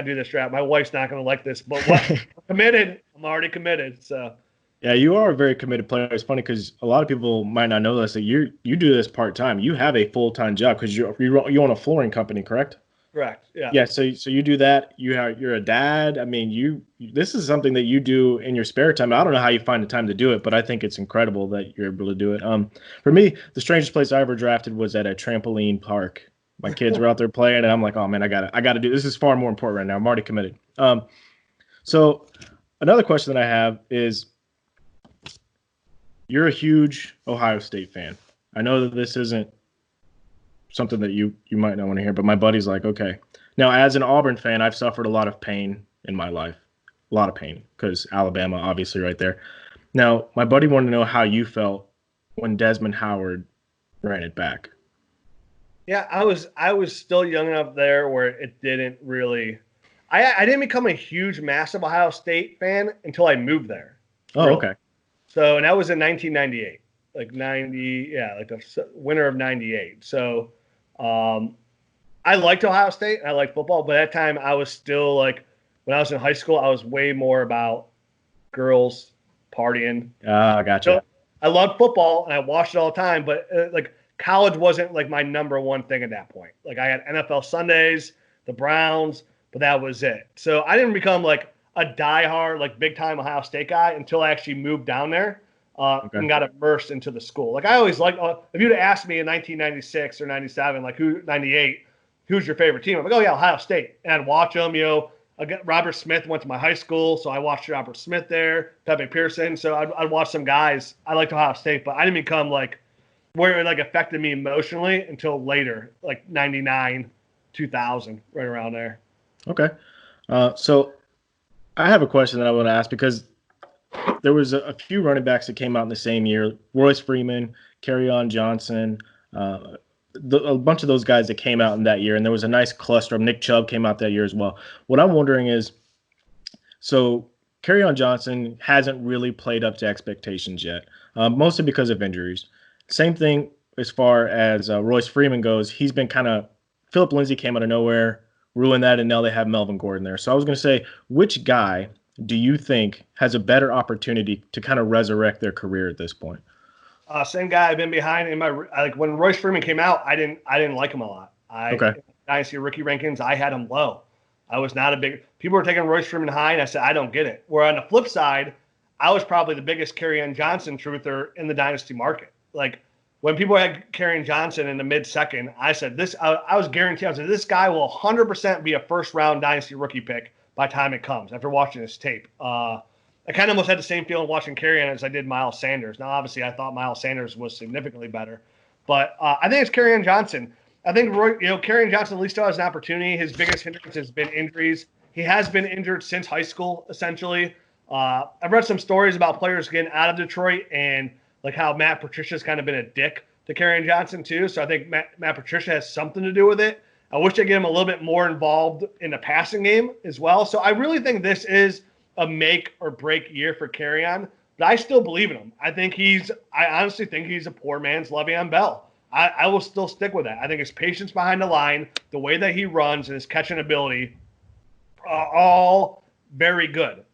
do this draft. My wife's not gonna like this, but I'm committed. I'm already committed. So yeah, you are a very committed player. It's funny because a lot of people might not know this. That you do this part time. You have a full time job because you own a flooring company, correct? Correct. Yeah. Yeah. So you do that. You're a dad. I mean, this is something that you do in your spare time. I don't know how you find the time to do it, but I think it's incredible that you're able to do it. For me, the strangest place I ever drafted was at a trampoline park. My kids were out there playing, and I'm like, oh man, I gotta do this. Is far more important right now. I'm already committed. So another question that I have is, you're a huge Ohio State fan. I know that this isn't something that you might not want to hear, but my buddy's like, okay. Now, as an Auburn fan, I've suffered a lot of pain in my life. A lot of pain, because Alabama, obviously, right there. Now, my buddy wanted to know how you felt when Desmond Howard ran it back. Yeah, I was still young enough there where it didn't really – I didn't become a huge, massive Ohio State fan until I moved there. Oh, really? Okay. So, and that was in 1998. Like the winter of 98. So I liked Ohio State and I liked football, but at that time I was still like, when I was in high school, I was way more about girls partying. Gotcha. So I loved football and I watched it all the time, but like college wasn't like my number one thing at that point. Like I had NFL Sundays, the Browns, but that was it. So I didn't become like a diehard, like big time Ohio State guy until I actually moved down there. And got immersed into the school. Like I always like, if you'd asked me in 1996 or 97, like 98, who's your favorite team? I'm like, oh yeah, Ohio State. And I'd watch them. Robert Smith went to my high school, so I watched Robert Smith there. Pepe Pearson. So I'd watch some guys. I liked Ohio State, but I didn't become like where it like affected me emotionally until later, like 99, 2000, right around there. Okay. So I have a question that I want to ask because there was a few running backs that came out in the same year. Royce Freeman, Kerryon Johnson, a bunch of those guys that came out in that year. And there was a nice cluster of Nick Chubb came out that year as well. What I'm wondering is, so Kerryon Johnson hasn't really played up to expectations yet, mostly because of injuries. Same thing as far as Royce Freeman goes. He's been kind of – Phillip Lindsay came out of nowhere, ruined that, and now they have Melvin Gordon there. So I was going to say, which guy – do you think has a better opportunity to kind of resurrect their career at this point? Same guy I've been behind in my like when Royce Freeman came out. I didn't like him a lot. In Dynasty rookie rankings, I had him low. I was not a big. People were taking Royce Freeman high, and I said I don't get it. Where on the flip side, I was probably the biggest Kerryon Johnson truther in the dynasty market. Like when people had Kerryon Johnson in the mid-second, I said this. I was guaranteed. I said this guy will 100% be a first-round dynasty rookie pick by the time it comes. After watching this tape, I kind of almost had the same feeling watching Kerryon as I did Miles Sanders. Now, obviously, I thought Miles Sanders was significantly better, but I think it's Kerryon Johnson. I think Kerryon Johnson at least still has an opportunity. His biggest hindrance has been injuries. He has been injured since high school, essentially. I've read some stories about players getting out of Detroit and like how Matt Patricia's kind of been a dick to Kerryon Johnson too. So I think Matt Patricia has something to do with it. I wish they get him a little bit more involved in the passing game as well. So I really think this is a make or break year for Kerryon, but I still believe in him. I honestly think he's a poor man's Le'Veon Bell. I will still stick with that. I think his patience behind the line, the way that he runs, and his catching ability are all very good.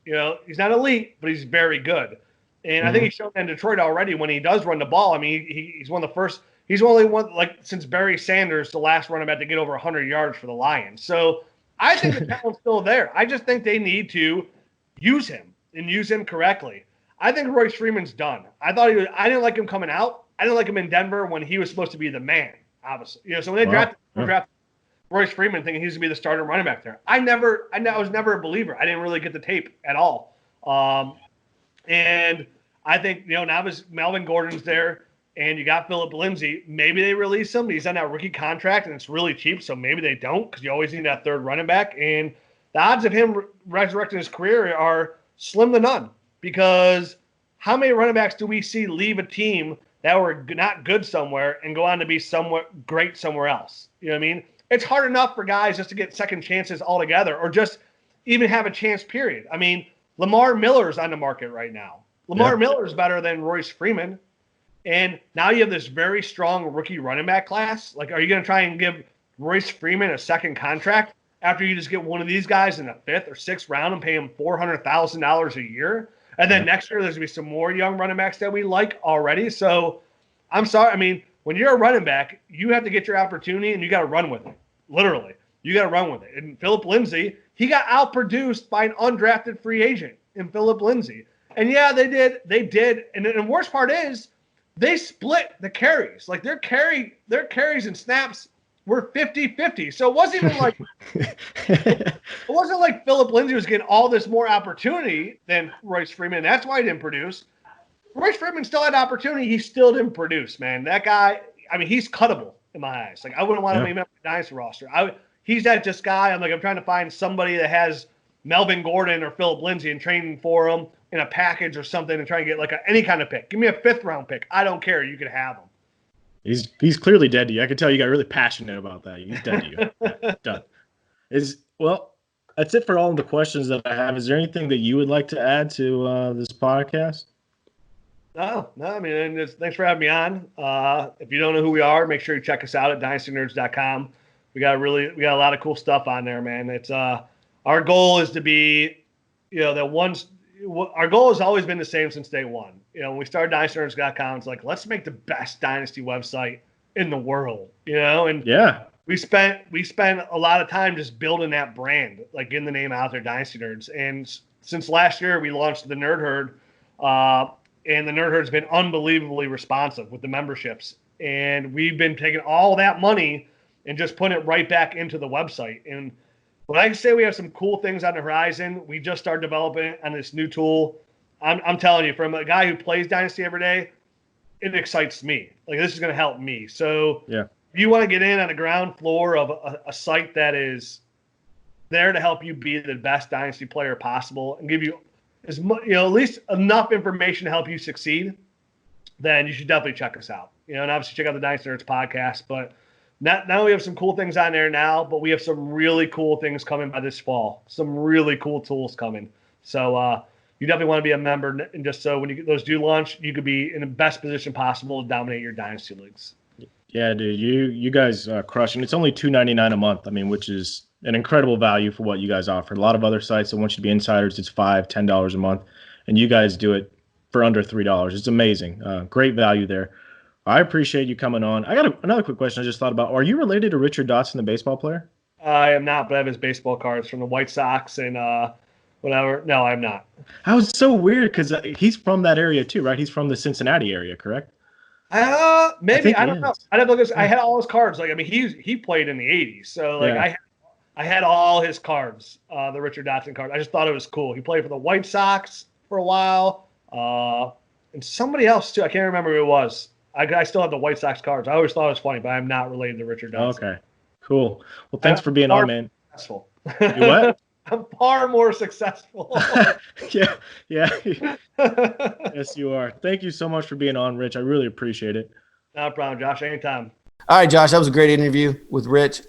He's not elite, but he's very good. And I think he's shown in Detroit already when he does run the ball. I mean, he's one of the first. He's only one, like, since Barry Sanders, the last running back to get over 100 yards for the Lions. So I think the talent's still there. I just think they need to use him and use him correctly. I think Royce Freeman's done. I didn't like him coming out. I didn't like him in Denver when he was supposed to be the man, obviously. So when they drafted Royce Freeman thinking he was going to be the starter running back there. I was never a believer. I didn't really get the tape at all. And I think, now Melvin Gordon's there and you got Phillip Lindsay. Maybe they release him. He's on that rookie contract and it's really cheap. So maybe they don't because you always need that third running back. And the odds of him resurrecting his career are slim to none because how many running backs do we see leave a team that were not good somewhere and go on to be somewhat great somewhere else? You know what I mean? It's hard enough for guys just to get second chances altogether or just even have a chance, period. I mean, Lamar Miller's on the market right now. Lamar Miller's better than Royce Freeman. And now you have this very strong rookie running back class. Like, are you going to try and give Royce Freeman a second contract after you just get one of these guys in the 5th or 6th round and pay him $400,000 a year? And then next year there's going to be some more young running backs that we like already. So I'm sorry. I mean, when you're a running back, you have to get your opportunity and you got to run with it. Literally. You got to run with it. And Phillip Lindsay, he got outproduced by an undrafted free agent in Phillip Lindsay. And yeah, they did. And the worst part is they split the carries. Like their carries and snaps were 50-50. So it wasn't even like Phillip Lindsay was getting all this more opportunity than Royce Freeman. That's why he didn't produce. Royce Freeman still had opportunity. He still didn't produce, man. That guy, I mean, he's cuttable in my eyes. Like I wouldn't want him even on the Dynasty roster. He's that just guy. I'm trying to find somebody that has Melvin Gordon or Phillip Lindsay and training for him in a package or something and try and get like any kind of pick. Give me a 5th round pick. I don't care. You can have him. He's clearly dead to you. I can tell you got really passionate about that. He's dead to you. Yeah, done. Well, that's it for all of the questions that I have. Is there anything that you would like to add to this podcast? No. I mean, thanks for having me on. If you don't know who we are, make sure you check us out at dynastynerds.com. We got a lot of cool stuff on there, man. It's our goal is to be, our goal has always been the same since day one. When we started dynastynerds.com, it's like, let's make the best dynasty website in the world, and we spent a lot of time just building that brand, like getting the name out there, Dynasty Nerds. And since last year, we launched the Nerd Herd, and the Nerd Herd's been unbelievably responsive with the memberships. And we've been taking all that money and just putting it right back into the website. And when I say we have some cool things on the horizon, we just started developing it on this new tool. I'm telling you, from a guy who plays Dynasty every day, it excites me. Like, this is going to help me. So if you want to get in on the ground floor of a site that is there to help you be the best Dynasty player possible and give you as much, at least enough information to help you succeed, then you should definitely check us out. And obviously check out the Dynasty Nerds podcast. But not only have some cool things on there now, but we have some really cool things coming by this fall. Some really cool tools coming. So you definitely want to be a member, and just so when those do launch, you could be in the best position possible to dominate your Dynasty leagues. Yeah, dude, you guys crush, and it's only $2.99 a month. I mean, which is an incredible value for what you guys offer. A lot of other sites that want you to be insiders, it's $5, $10 a month, and you guys do it for under $3. It's amazing. Great value there. I appreciate you coming on. I got another quick question I just thought about. Are you related to Richard Dotson, the baseball player? I am not, but I have his baseball cards from the White Sox and whatever. No, I'm not. That was so weird because he's from that area too, right? He's from the Cincinnati area, correct? Maybe I he don't know. is. I have to look. I had all his cards. Like I mean, he played in the '80s, so like Yeah. I had all his cards, the Richard Dotson card. I just thought it was cool. He played for the White Sox for a while, and somebody else too. I can't remember who it was. I still have the White Sox cards. I always thought it was funny, but I'm not related to Richard Dotson. Okay, cool. Well, thanks for being on, man. Successful. You what? I'm far more successful. yeah. Yes, you are. Thank you so much for being on, Rich. I really appreciate it. No problem, Josh. Anytime. All right, Josh, that was a great interview with Rich.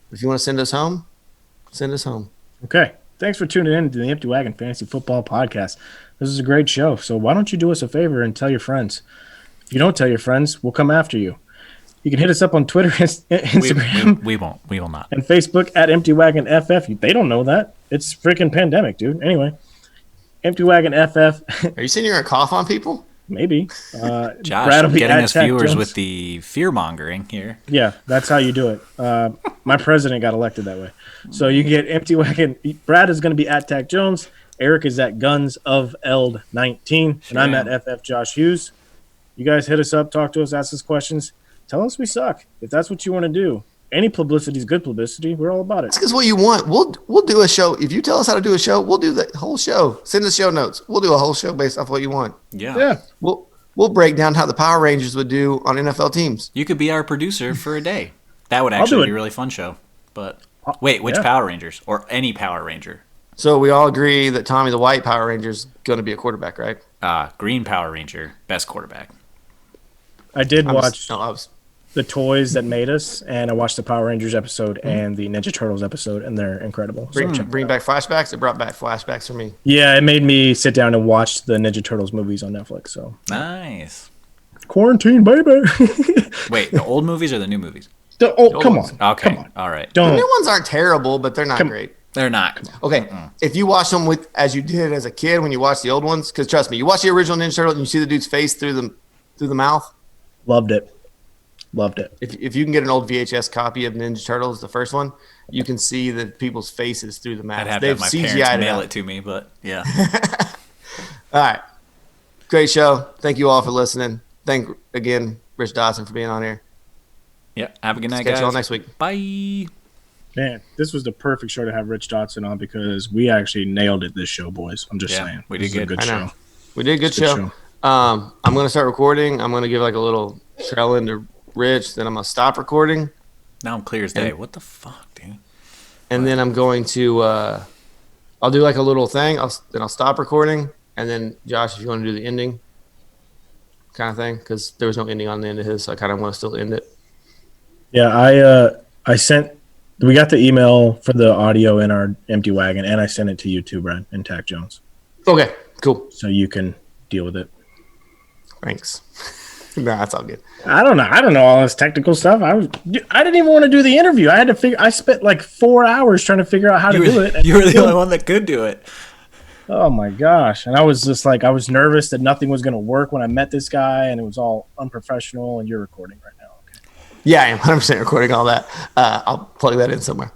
If you want to send us home, send us home. Okay. Thanks for tuning in to the Empty Wagon Fantasy Football Podcast. This is a great show. So why don't you do us a favor and tell your friends? If you don't tell your friends, we'll come after you. You can hit us up on Twitter, Instagram. We won't. We will not. And Facebook at Empty Wagon FF. They don't know that. It's freaking pandemic, dude. Anyway, Empty Wagon FF. Are you saying you're going to cough on people? Maybe. Josh, getting us viewers with the fear mongering here. Yeah, that's how you do it. My president got elected that way. So you can get Empty Wagon. Brad is going to be at Tack Jones. Eric is at Guns of Eld 19. Sure and I'm am. at FF Josh Hughes. You guys hit us up, talk to us, ask us questions. Tell us we suck. If that's what you want to do. Any publicity is good publicity. We're all about it. That's because what you want. We'll do a show. If you tell us how to do a show, we'll do the whole show. Send us show notes. We'll do a whole show based off what you want. Yeah. We'll break down how the Power Rangers would do on NFL teams. You could be our producer for a day. That would I'll do actually it. be a really fun show. But wait, which Yeah. Power Rangers? Or any Power Ranger? So we all agree that Tommy the White Power Ranger is going to be a quarterback, right? Green Power Ranger, best quarterback. I did I watch was the toys that made us, and I watched the Power Rangers episode and the Ninja Turtles episode, and they're incredible. So bring back flashbacks. It brought back flashbacks for me. yeah, it made me sit down and watch the Ninja Turtles movies on Netflix. So Nice. quarantine, baby. Wait, the old movies or the new movies? Oh, come on. Okay. Come on. All right. The Don't. new ones aren't terrible, but they're not great. They're not. Okay, if you watch them as you did as a kid when you watched the old ones, because trust me, you watch the original Ninja Turtle and you see the dude's face through the mouth. Loved it. If you can get an old VHS copy of Ninja Turtles, the first one, you can see the people's faces through the mask. I'd have to have my parents mail it to me, but yeah. All right, great show. Thank you all for listening. Thank again Rich Dotson for being on here. Yeah. Have a good night, Catch guys. y'all next week. Bye. Man, this was the perfect show to have Rich Dotson on because we actually nailed it this show, boys. I'm just saying. We did This is a good. good I know. show. We did a good It's a good show. I'm going to start recording. I'm going to give like a little trail into Rich. Then I'm going to stop recording. Now I'm clear as day. What the fuck, dude? And then I'm going to I'll do like a little thing. Then I'll stop recording. And then, Josh, if you want to do the ending kind of thing, because there was no ending on the end of his, so I kind of want to still end it. Yeah, we got the email for the audio in our Empty Wagon, and I sent it to you too, Brad, and Tack Jones. Okay, cool. So you can deal with it. Thanks. Nah, that's all good. I don't know all this technical stuff. I didn't even want to do the interview. I spent like 4 hours trying to figure out how to do it. You were the only one that could do it. Oh my gosh. And I was just like, I was nervous that nothing was going to work when I met this guy, and it was all unprofessional, and you're recording right now. Okay. Yeah, I am 100% recording all that. I'll plug that in somewhere.